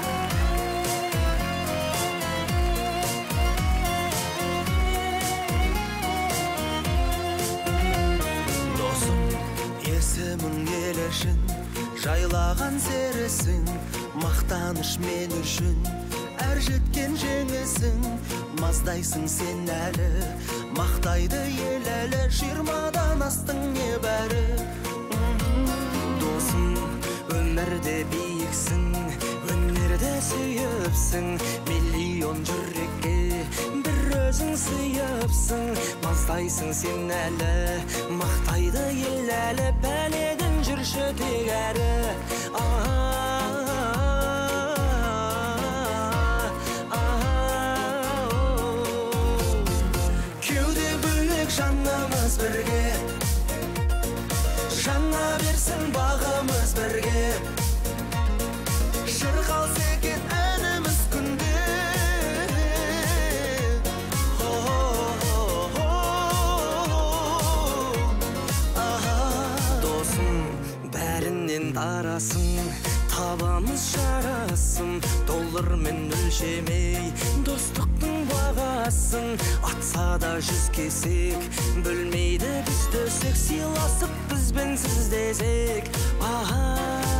Есімің елешін, жайлаған сересің, мақтаныш мен үшін, әр жеткен жеңесің, маздайсың сен әлі, мақтайды ел әлі, 20-дан астың не бәрі. Досым, өмірде биіксің, өнерде сүйіпсің, миллион жүрекке бір өзің сүйіпсің, маздайсың сен әлі, мақтайды ел әлі, пәледін жүрші тек әрі. Кеуде бөлек жанымыз бірге, жаңа берсін бағымыз бірге, шырқалса екен әніміз күнде. Тарасың, табамыз жарасың, доллармен өлшемей, достықтың бағасын, атса да 100 кесек, бөлмейді біз төсек, сыйласып бізбен сіз десек.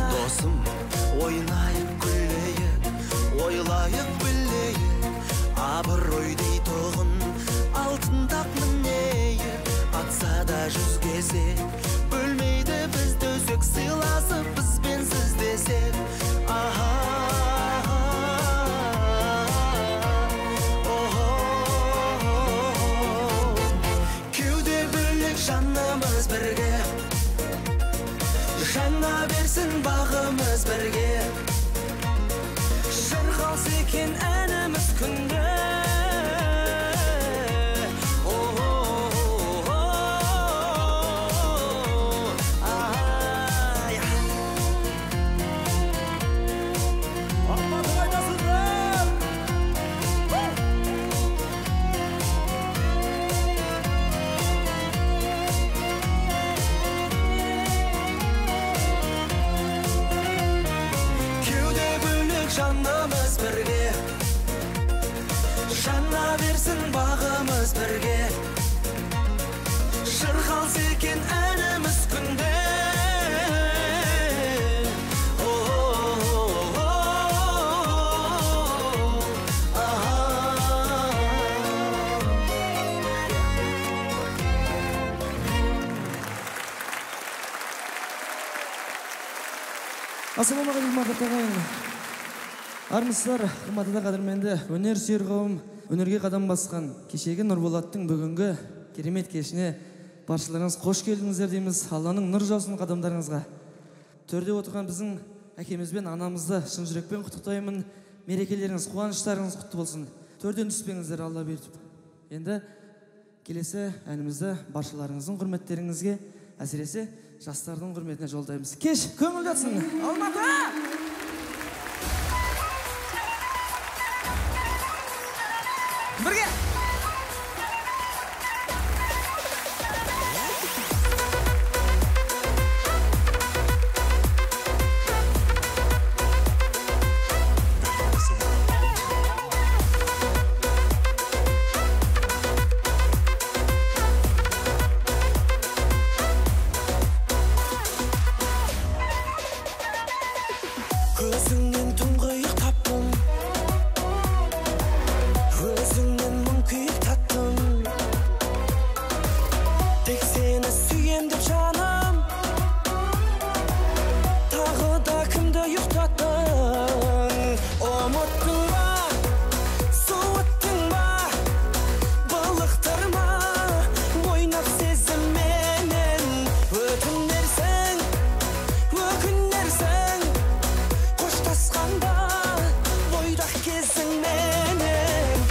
Досым, ойнайық күлейік, ойлайық білейік, абырой дейтұғын, алтындақ мінейік, атса да 100 кесек, бөлмейді біз төсек, сыйласып бізбен сіз десек. Кеуде бөлек жанымыз бірге, жаңа жанымыз бірге, жана берсін бағымыз бірге, шырқалса екен әніміз күнде.
Ассалаумағалейкум ағайын. Армысыздар, қымбатты қадірменді өнер сүйер қауым, өнерге қадам басқан кешегі Нұрболаттың бүгінгі керемет кешіне баршаларыңыз қош келдіңіздер дейміз. Алланың нұр жаусын қадамдарыңызға. Төрде отырған біздің әкеміз бен анамызды шын жүрекпен құттықтаймын. Мерекелеріңіз, қуаныштарыңыз құтты болсын. Төрден түспеңіздер, Алла беріп. Енді келесі әнімізді баршаларыңыздың құрметтеріңізге, әсіресе жастардың құрметіне жолдаймыз. Кеш көңілді өтсін. Алматы! Бірге!
Көзіңнен тұңғиық таптым, өзіңнен мұң күйік таттым, тек сені сүйем деп жаным, тағы да кімді ұйықтаттың? Ұмыттың ба, суыттың ба, балықтырма, ойнап сезімменен, өкінерсің, өкінерсің, қоштасқанда бойдақ кезіңменен.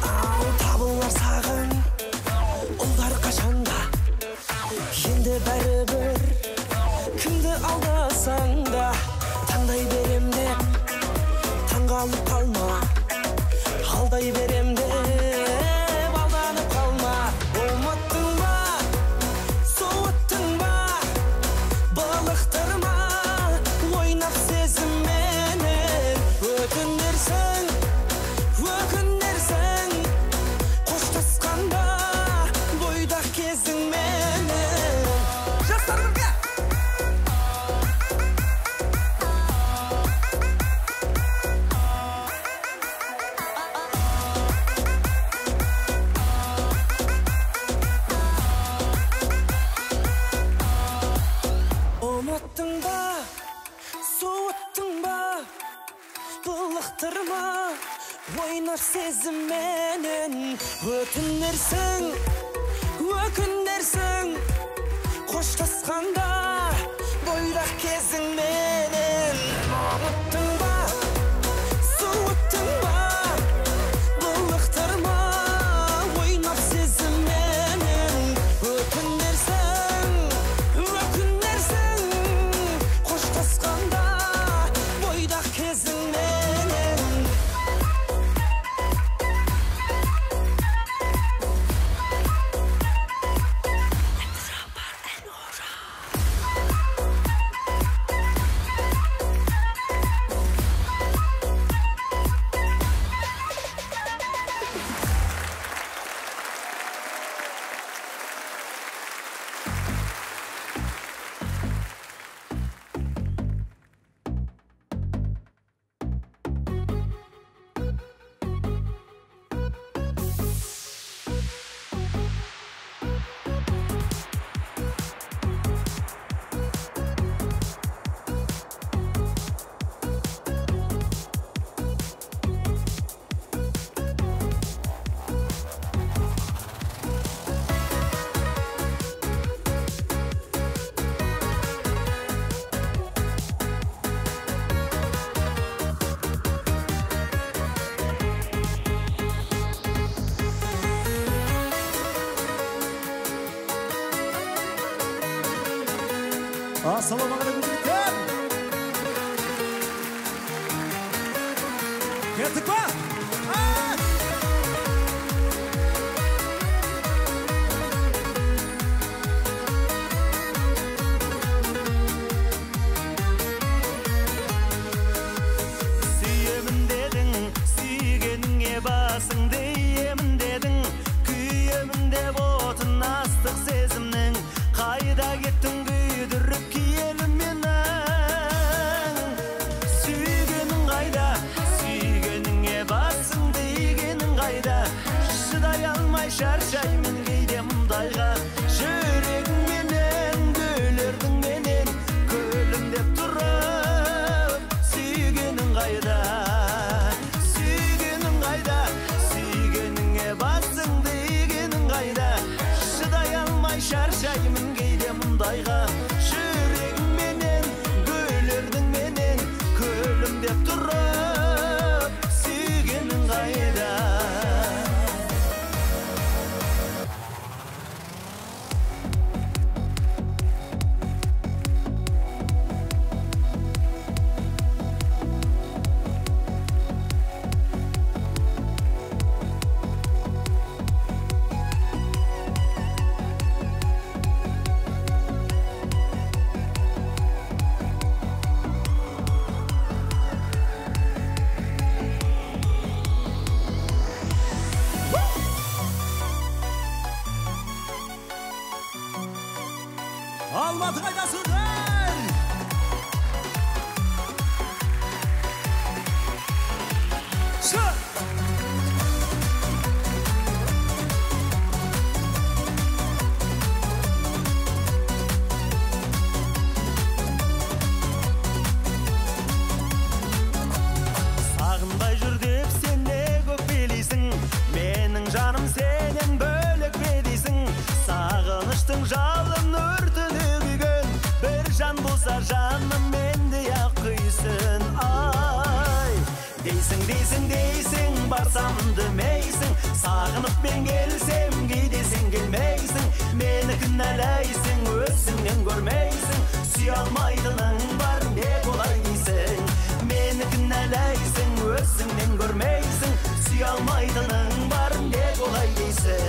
Ау, табылар саған ұлдар қашанда, енді бәрібір кімді алдасаң да, таңдай берем деп таңғалып қалма, алдай берем деп алданып қалма. Ұмыттың ба, суыттың ба, балықтырма, ойнап сезімменен, өкінерсің, өкінерсің, қоштасқанда бойдақ кезіңменен. Жастар бірге! Ұмыттың ба, суыттың ба, былықтырма, ойнап сезімменен, өкінерсің, өкінерсің, қоштасқанда бойдақ кезіңменен. Ұмыттың ба, суыттың ба, былықтырма, ойнап сезімменен, өкінерсің, өкінерсің, қоштасқанда бойдақ кезіңменен.
Ассалаумағалейкум жігіттер. Кеттік па?
Сүйемін дедің, сүйгеніңе басың дейемін дедің, күйемін деп отын астық сезімнің, қайда кеттің күйдіріп киелім менің. Сүйгенің қайда, сүйгеніңе басың дейгенің қайда, шыдай алмай шаршаймын кейде мұндайға. Жүрегің менен, көлердің менен, көлім деп тұрып, сүйгенің қайда, сүйгенің қайда, сүйгеніңе басың дейгенің қайда, шыдай алмай шаршаймын кейде мұндайға. Жүрегің менен, көлердің менен, көлім деп тұрып, сүйгенің қайда.
Алматы қайдасыңдар? Шы!
Сағынбай жүр деп сен не көкпелейсің, менің жаным сенен бөлек пе дейсің. Сағыныштың жалын өртіне күйген, бір жан болса жаным менде-ақ күйсін. Ай, дейсің, дейсің, дейсің, барсам демейсің, сағынып мен келсем кейде сен келмейсің. Мені кінәлайсың, өзіңнен көрмейсің, сүйе алмайтының бар не болай дейсің. Мені кінәлайсың, өзіңнен көрмейсің, сүйе алмайтының бар не болай дейсің.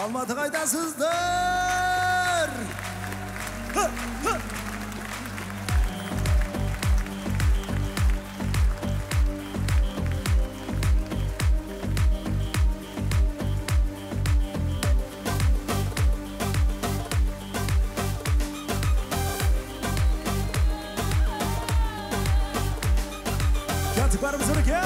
Алматы қайдасыздар? Кеттік барымыз ұрыке?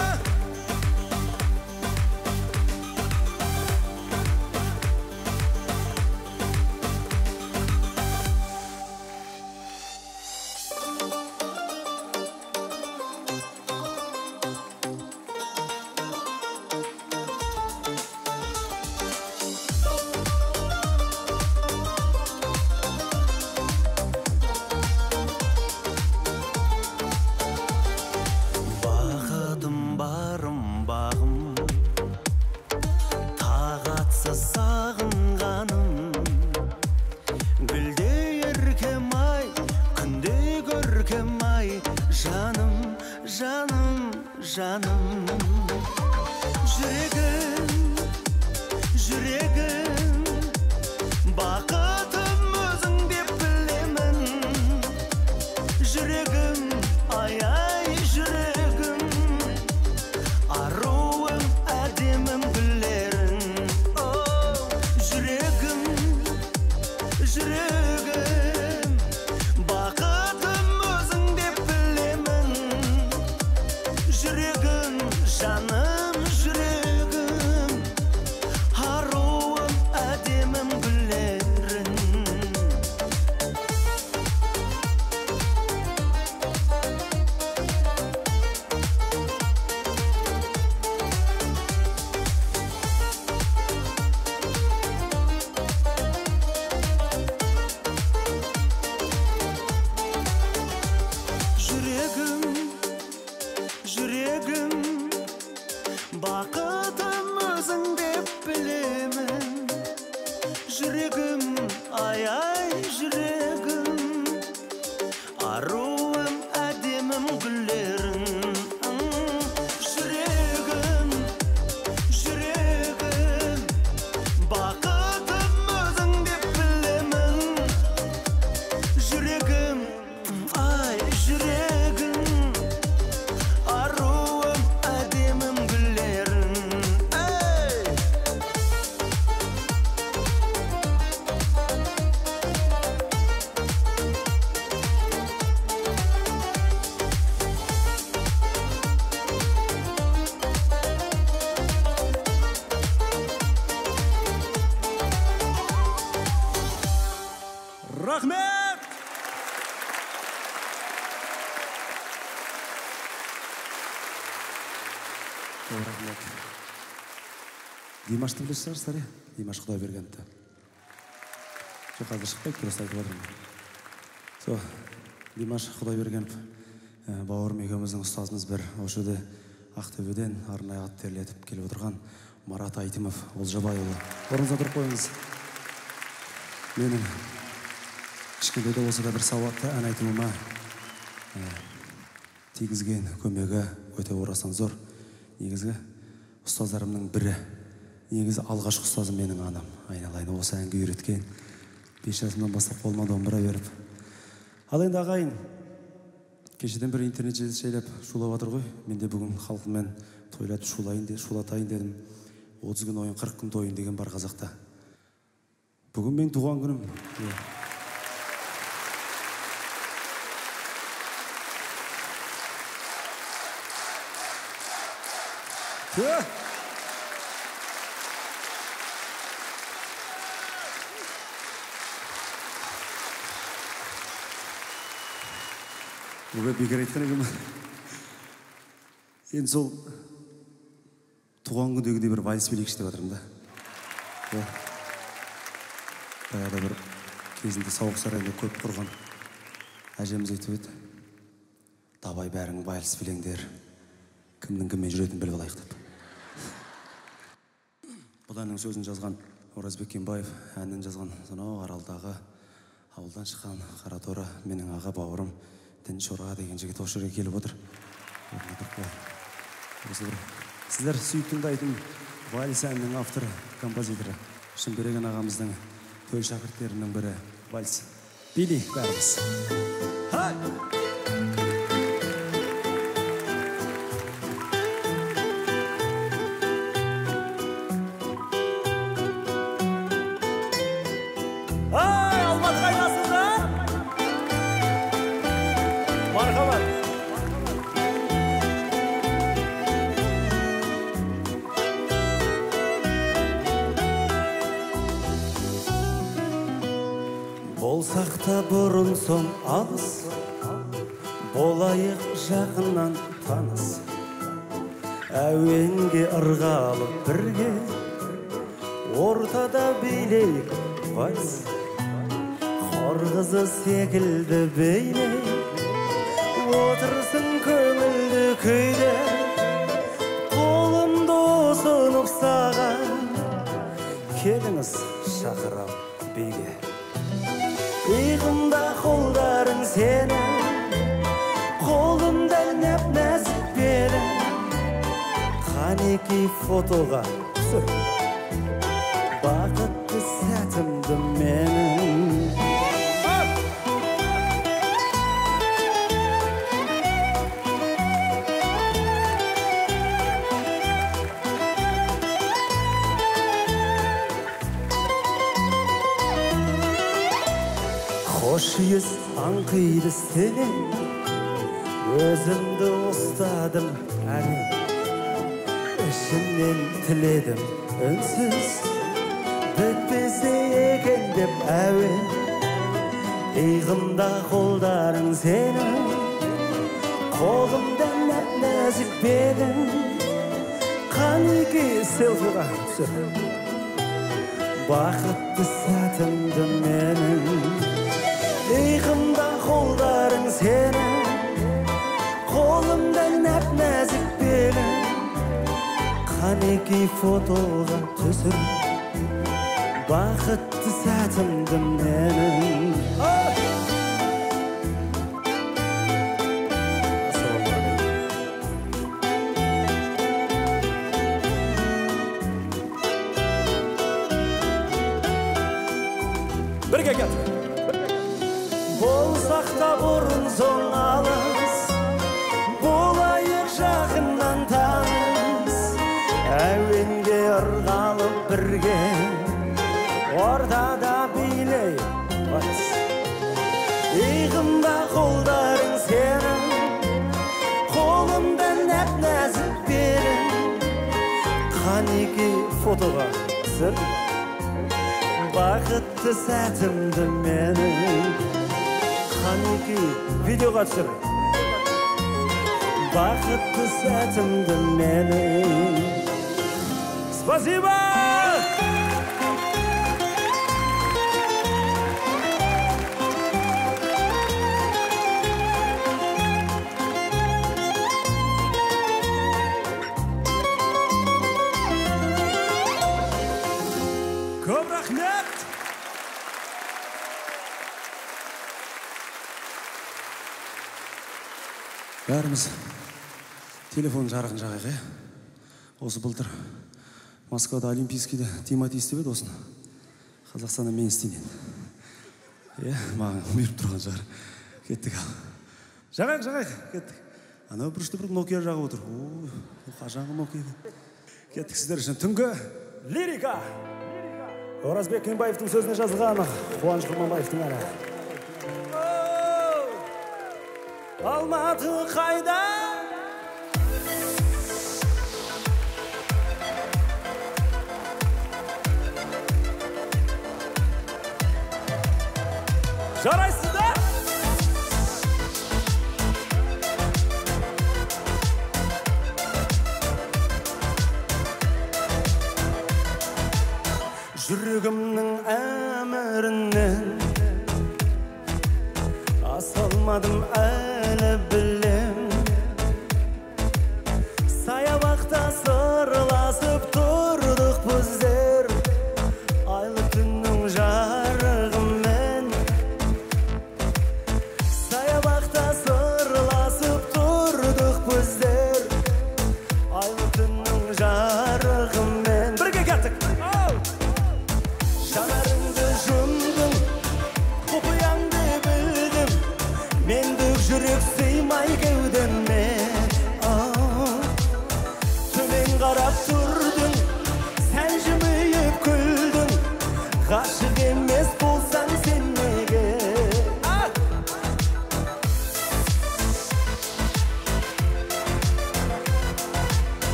жақсы сағынғаным, гүлдей еркем ай, күндей көркем ай, жаным, жаным, жаным. Жүрегім, жүрегім, бақытым өзің деп білемін. Жүрегім, ай-ай жүрегім, аруым әдемім гүллерің. Жүрегім, жүрегім, бақытым өзің деп білемін. Жүрегім, жаным жүрегім, аруым әдемім гүллерің. Жүрегім, жүрегім, бақытым өзің деп білемін. Жүрегім, ай-ай жүрегім, аруым әдемім гүллерің. Жүрегім, жүрегім, бақытым өзің деп білемін. Жүрегім, ай жүрегім, аруым әдемім гүллерің.
Рахмет! Рахмет. Димашты білесіз шығарсыздар, иә? Димаш Құдайбергеновті. Жоқ, қазір шықпайды, просто айтып отырмын. Димаш Құдайбергенов бауырым екеуміздің ұстазымыз бір осы жерде Ақтөбеден арнайы ат терлетіп келіп отырған Марат Айтымов, Олжабайұлы. Орныңызға тұрып қойыңыз. Менің кішкентайда болса да бір сауатты ән айтуыма тигізген көмегі өте орасан зор. Негізгі ұстаздарымның бірі, негізі алғашқы ұстазым менің анам. Айналайын осы әнге үйреткен. 5 жасымнан бастап қолыма домбыра беріп. Ал енді ағайын, кешеден бір интернет желісі жайлап шулап жатыр ғой. Мен де бүгін халқыммен тойлатып шулатайын дедім. 30 күн ойын, 40 күн тойын деген бар қазақта. Бүгін мен туған күнім. Бүгін бекер айтқан екен. Енді сол туған күндегідей бір вальс билейікші деп жатырмын да. Баяғыда бір кезінде сауық сарайында көп құрған әжеміз айтып еді. Давай бәрің вальс билеңдер, кімнің кіммен жүретінін біліп алайық деп. Бұл әннің сөзін жазған Оразбек Кенбаев, әнін жазған сонау Аралдағы ауылдан шыққан Қараторы менің аға бауырым Діншора деген жігіт осы жерге келіп отыр. Сіздер сүйіп тыңдайтын вальс әнінің авторы, композиторы Шынбереген ағамыздың төл шәкірттерінің бірі вальс. Билейік бәріміз.
Алматы қайдасыздар? Мархабат.
Болсақ та бұрын соң алыс, болайық жақыннан таныс. Әуенге ырғалып бірге, ортада билейік вальс. Хор қызы секілді бейне, отырсын көңілді күйде. Қолымды ұсынып саған, келіңіз шақырам биге. Иығымда қолдарың сені, қолымда нәп-нәзік бері. Қанеки фотоға түсір, бақытты сәтімді менің. Хош ес аңқиды сенен, өзімді ұстадым әрең. Ішімнен тіледім үнсіз, бітпесе екен деп әуен. Иығымда қолдарың сенің, қолымда нәп-нәзік белің. Қанеки селфиға түсір, бақытты сәтімді менің. Иығымда қолдарың сенің, қолымда нәп-нәзік белің. Қанеки фотоға түсір, бақытты сәтімді менің. Бірге кет! Болсақ та бұрын соң алыс, болайық жақыннан таныс. Әуенге ырғалып бірге, ортада билейік бас. Иығымда қолдарың сенің, қолымда нәп-нәзік белің. Қанеки фотоға түсір, бақытты сәтімді менің. Қанеки видеоға түсір, бақытты сәтімді менің. Спасибо! Көп рахмет!
Бәріміз телефон жарығын жағайық, Осы былтыр Москвада Олимпийскийде Тимати істеп еді осын. Қазақстанда мен істеймін. Маған беріп тұрған шығар. Кеттік ал. Жағайық, кеттік. Анау бұрышты бір Nokia жағы отыр. Қажаңғы Nokia. Кеттік сіздер үшін түнгі лирика. Оразбек Кенбаевтың сөзіне жазылған Қуаныш Құрманбаевтың әні.
Алматы қайда? Жарайсыздар? Жүрегімнің әмірінен асалмадым әлі білем. Саябақта сырласып тұрдық біздер, айлы түннің жарығымен. Саябақта сырласып тұрдық біздер, айлы түннің жарығымен. Бірге кеттік! Жанарыңды жұмдым, құпияңды білдім, мендік жүрек сыймай кеудеме. Төмен қарап тұрдың, сәл жымиып күлдің, ғашық емес болсаң сен неге?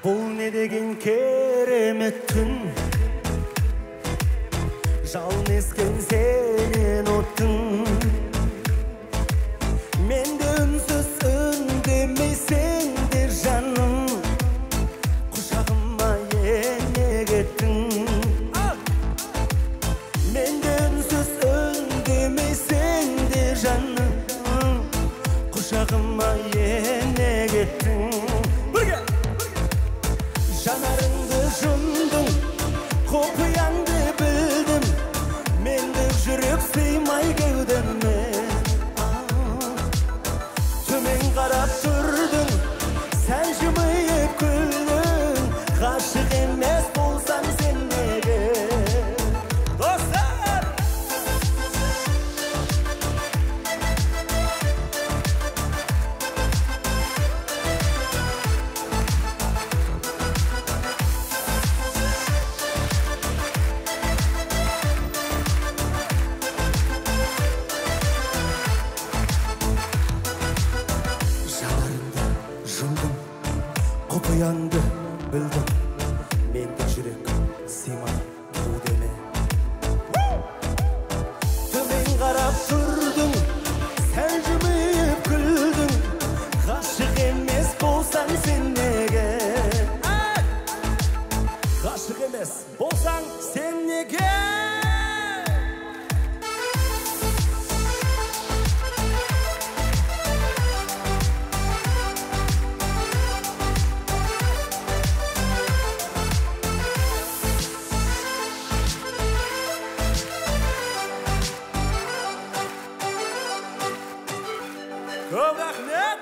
Бұл не деген керемет күн, жалын ескен сенен оттың. Менде үнсіз үндемейсің де жаным, құшағыма ене кеттің. Менде үнсіз үндемейсің де жаным, құшағыма ене кеттің. жанарыңды жұмдың, құпияңды білдім, менде жүрек сыймай кеудеме. Төмен қарап тұрдың, сәл жымиып күлдің, ғашық емес болсаң сен неге? Достар! Жанарыңды жұмдым, құпияңды білдім, менде жүрек сыймай кеудеме. Төмен қарап тұрдың, сәл жымиып күлдің, ғашық емес болсаң сен неге? Ғашық емес болсаң сен неге? Көп рахмет!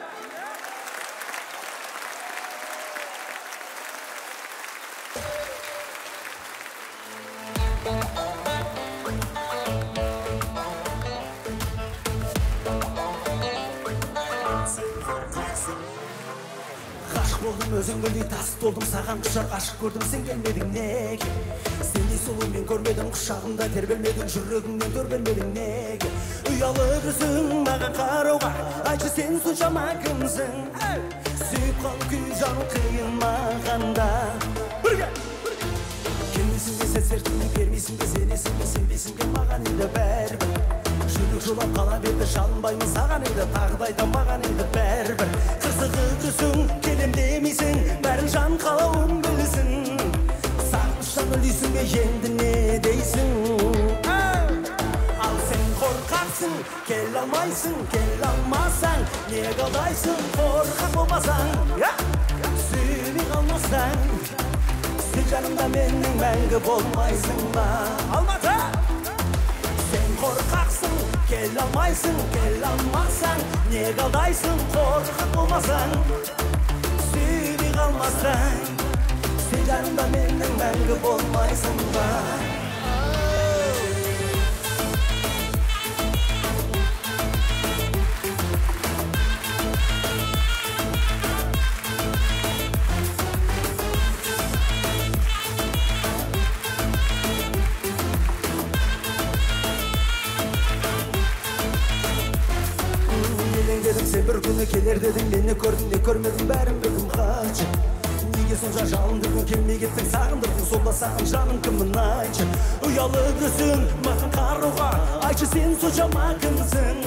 Ғашық болдым, өзің гүлдей тас болдым, саған құшар ғашық көрдім, сен келмедің неге? Сендей сұлу мен көрмедім, құшағымда тербелмедің, жүрегіңнен тербелмедің неге? Ұялы күрсің маған қарауға, айтшы сен соншама кімсің? Сүйіп қалып күй жаным қиын мағанда. Бірге! Келмейсің бе сен сертіңе, бермейсің бе сенесің бе, сенбейсің бе маған енді бәрібір. Жүрек жылап қала берді, жалынбаймын саған енді, тағы да айтам маған енді бәрібір. Қырсығы күрсің, келем демейсің, бәрін жан қалауын білсін. Сағыныштан үлейсің бе, енді не дейсің? Ал сен қорқақсың, келе алмайсың, келе алмасаң, не қалайсың, қорқақ болмасаң, сүймей қалмасаң, сен жанымда менің мәңгі болмайсың ба? Алматы! Сен қорқақсың, келе алмайсың, келе алмасаң, не қалайсың, қорқақ болмасаң, сүймей қалмасаң, сен жанымда менің мәңгі болмайсың ба? Сен бір күні келер дедің, мені көрдің, не көрмедің, бәрін білдім қанша. Неге сонша жалындырдың, келмей кеттің, сағындырдың, солда саған жаным кімін айтшы. Ұялы күрсің маған қарауға, айтшы сен соншама кімсің?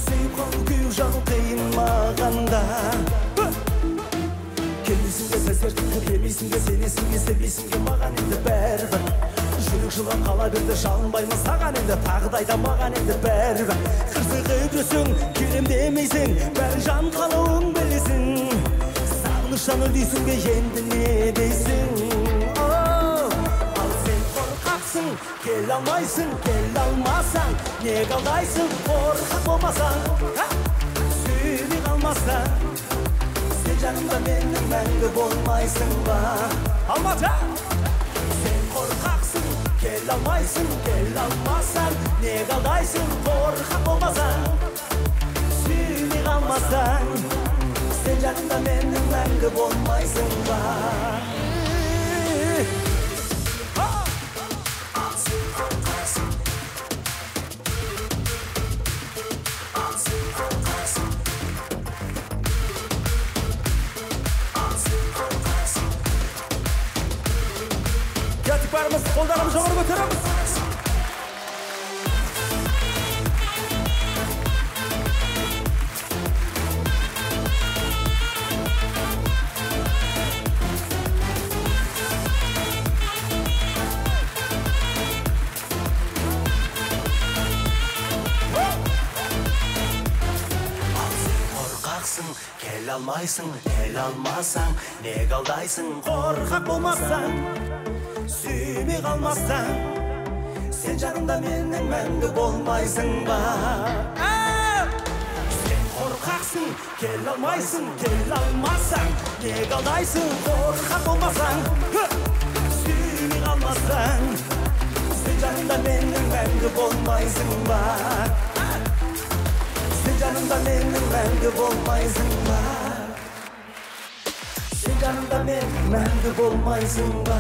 Сүйіп қалу күйу жаным қиын мағанда. Келмейсің бе сен сертіңе, бермейсің бе сенесің бе, сенбейсің бе маған енді бәрібір. Жүрек жылап қала берді, жалынбаймын саған енді, тағы да айтам маған енді бәрібір. Қырсығы күрсің, келем демейсің, бәрін жан қалауын білесің. Сағыныштан үлейсің бе, енді не дейсің? Ал сен қорқақсың, келе алмайсың, келе алмасаң, не қалайсың, қорқақ болмасаң, сүймей қалмасаң, сен жанымда менің мәңгі болмайсың ба? Алматы! Сен қорқақсың, келе алмайсың, келе алмасаң, не қалайсың, қорқақ болмасаң, сүймей қалмасаң, сен жанымда менің мәңгі болмайсың ба? Кеттік бәріміз, қолдарымыз жоғары көтереміз. қорқақсың, келе алмайсың, келе алмасаң, неге алдайсың? Қорқақ болмасаң, сүймей қалмасаң, сен жанымда менің мәңгі болмайсың ба? Сен қорқақсың, келе алмайсың, келе алмасаң, неге алдайсың? Қорқақ болмасаң, сүймей қалмасаң, сен жанымда менің мәңгі болмайсың ба? Сен жанымда менің мәңгі болмайсың ба? Сен жанымда менің мәңгі болмайсың ба?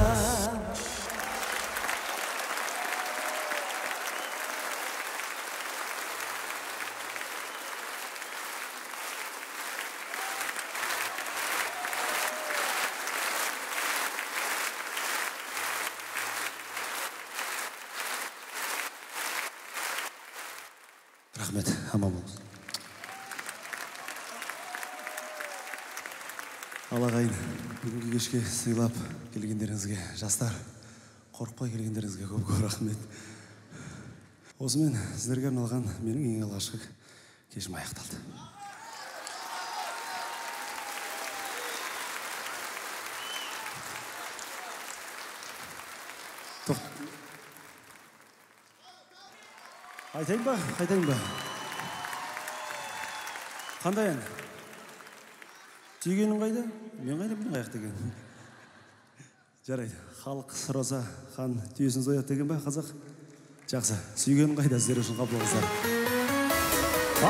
Рахмет, аман болыңыз. Алағайын, бүгінгі кешке сыйлап келгендеріңізге, жастар, қорықпай келгендеріңізге көп рахмет. Осымен сіздерге арналған менің ең алғашқы кешім аяқталды. Айтайын ба, қайтайын ба? Қандай ән? Түйгенің қайда? Мен қайда білдің аяқ деген? Жарайды, халық Роза хан түйесін сояды деген ба, қазақ? Жақсы, сүйгенің қайда, сіздер үшін қабыл алыңыздар.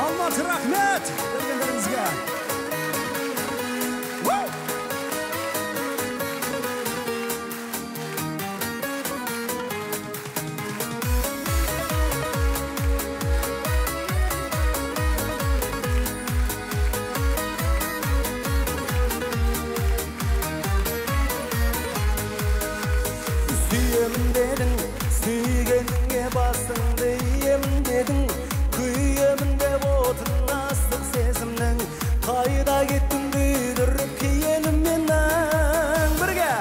Алматы, рахмет! Келгендеріңізге!
Сүйгеніңе басыңды иемін дедің, күйемін деп отын астық сезімнің. Қайда кеттің күйдіріп киенімменің бірге?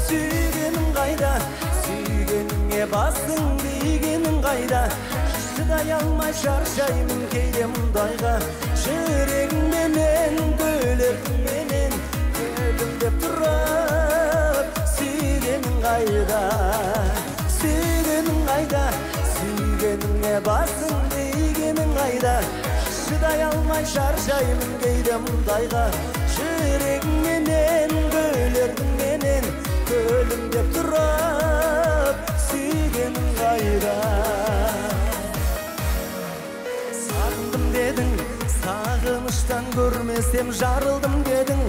Сүйгенің қайда, сүйгеніңе басыңды игенің қайда? Шыдай алмай шаршаймын кейде мұндайға. Жүрегіңменен, көйлегіңменен көлімдеп тұрып, сүйгенің қайда? Сүйгенің қайда, сүйгеніңе басыңды игенің қайда? Шыдай алмай шаршаймын кейде мұндайға. Жүрегіңменен, көйлегіңменен көлімдеп тұрып, сүйгенің қайда? Сағындым дедің, сағыныштан көрмесем жарылдым дедің,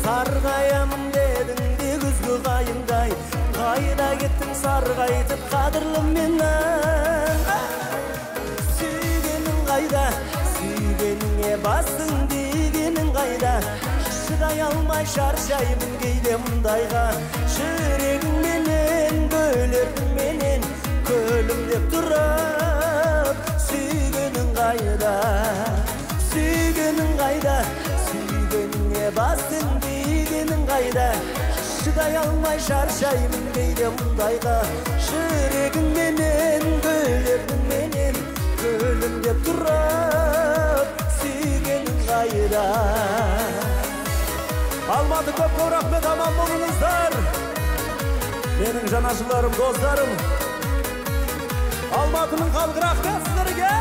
сарғаямын дедің де күзгі қайыңдай. Қайда кеттің сарғайтып қадірлім менің? Сүйгенің қайда, сүйгеніңе басыңды игенің қайда? Шыдай алмай шаршаймын кейде мұндайға. Жүрегіңменен, көйлегіңменен көлімдеп тұрып, сүйгенің қайда? Сүйгенің қайда, сүйгеніңе басыңды игенің қайда? Шыдай алмай шаршаймын кейде мұндайға. Жүрегіңменен, көйлегіңменен көлімдеп тұрып, сүйгенің қайда? Алматы көп рахмет, аман болыңыздар. Менің жанашырларым, достарым. Алматының халқы рахмет сіздерге.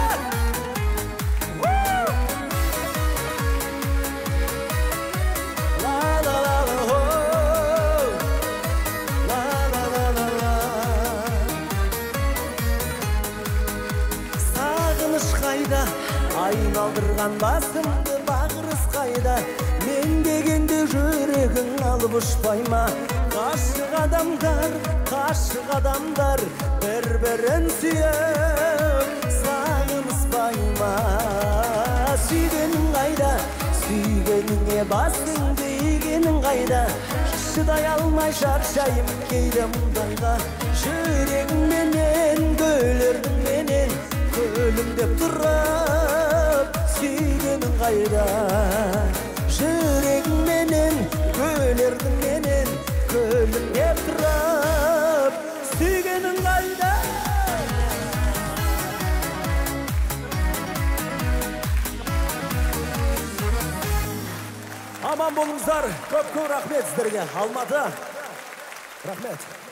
Айналдырған басымды бағырыс қайда? Мен дегенде жүрегің алып ұшпай ма? Қашық адамдар бір-бірін сүйіп сағыныспай ма? Сүйгенің қайда, сүйгеніңе басыңды игенің қайда? Шыдай алмай шаршаймын кейде мұндайға. Жүрегіңменен, көйлегіңменен көлімдеп тұрып, сүйгенің қайда? Жүрегіңменен, көйлегіңменен көлімдеп тұрып, сүйгенің қайда?
аман болыңыздар. Көп рахмет сіздерге. Алматы. Рахмет.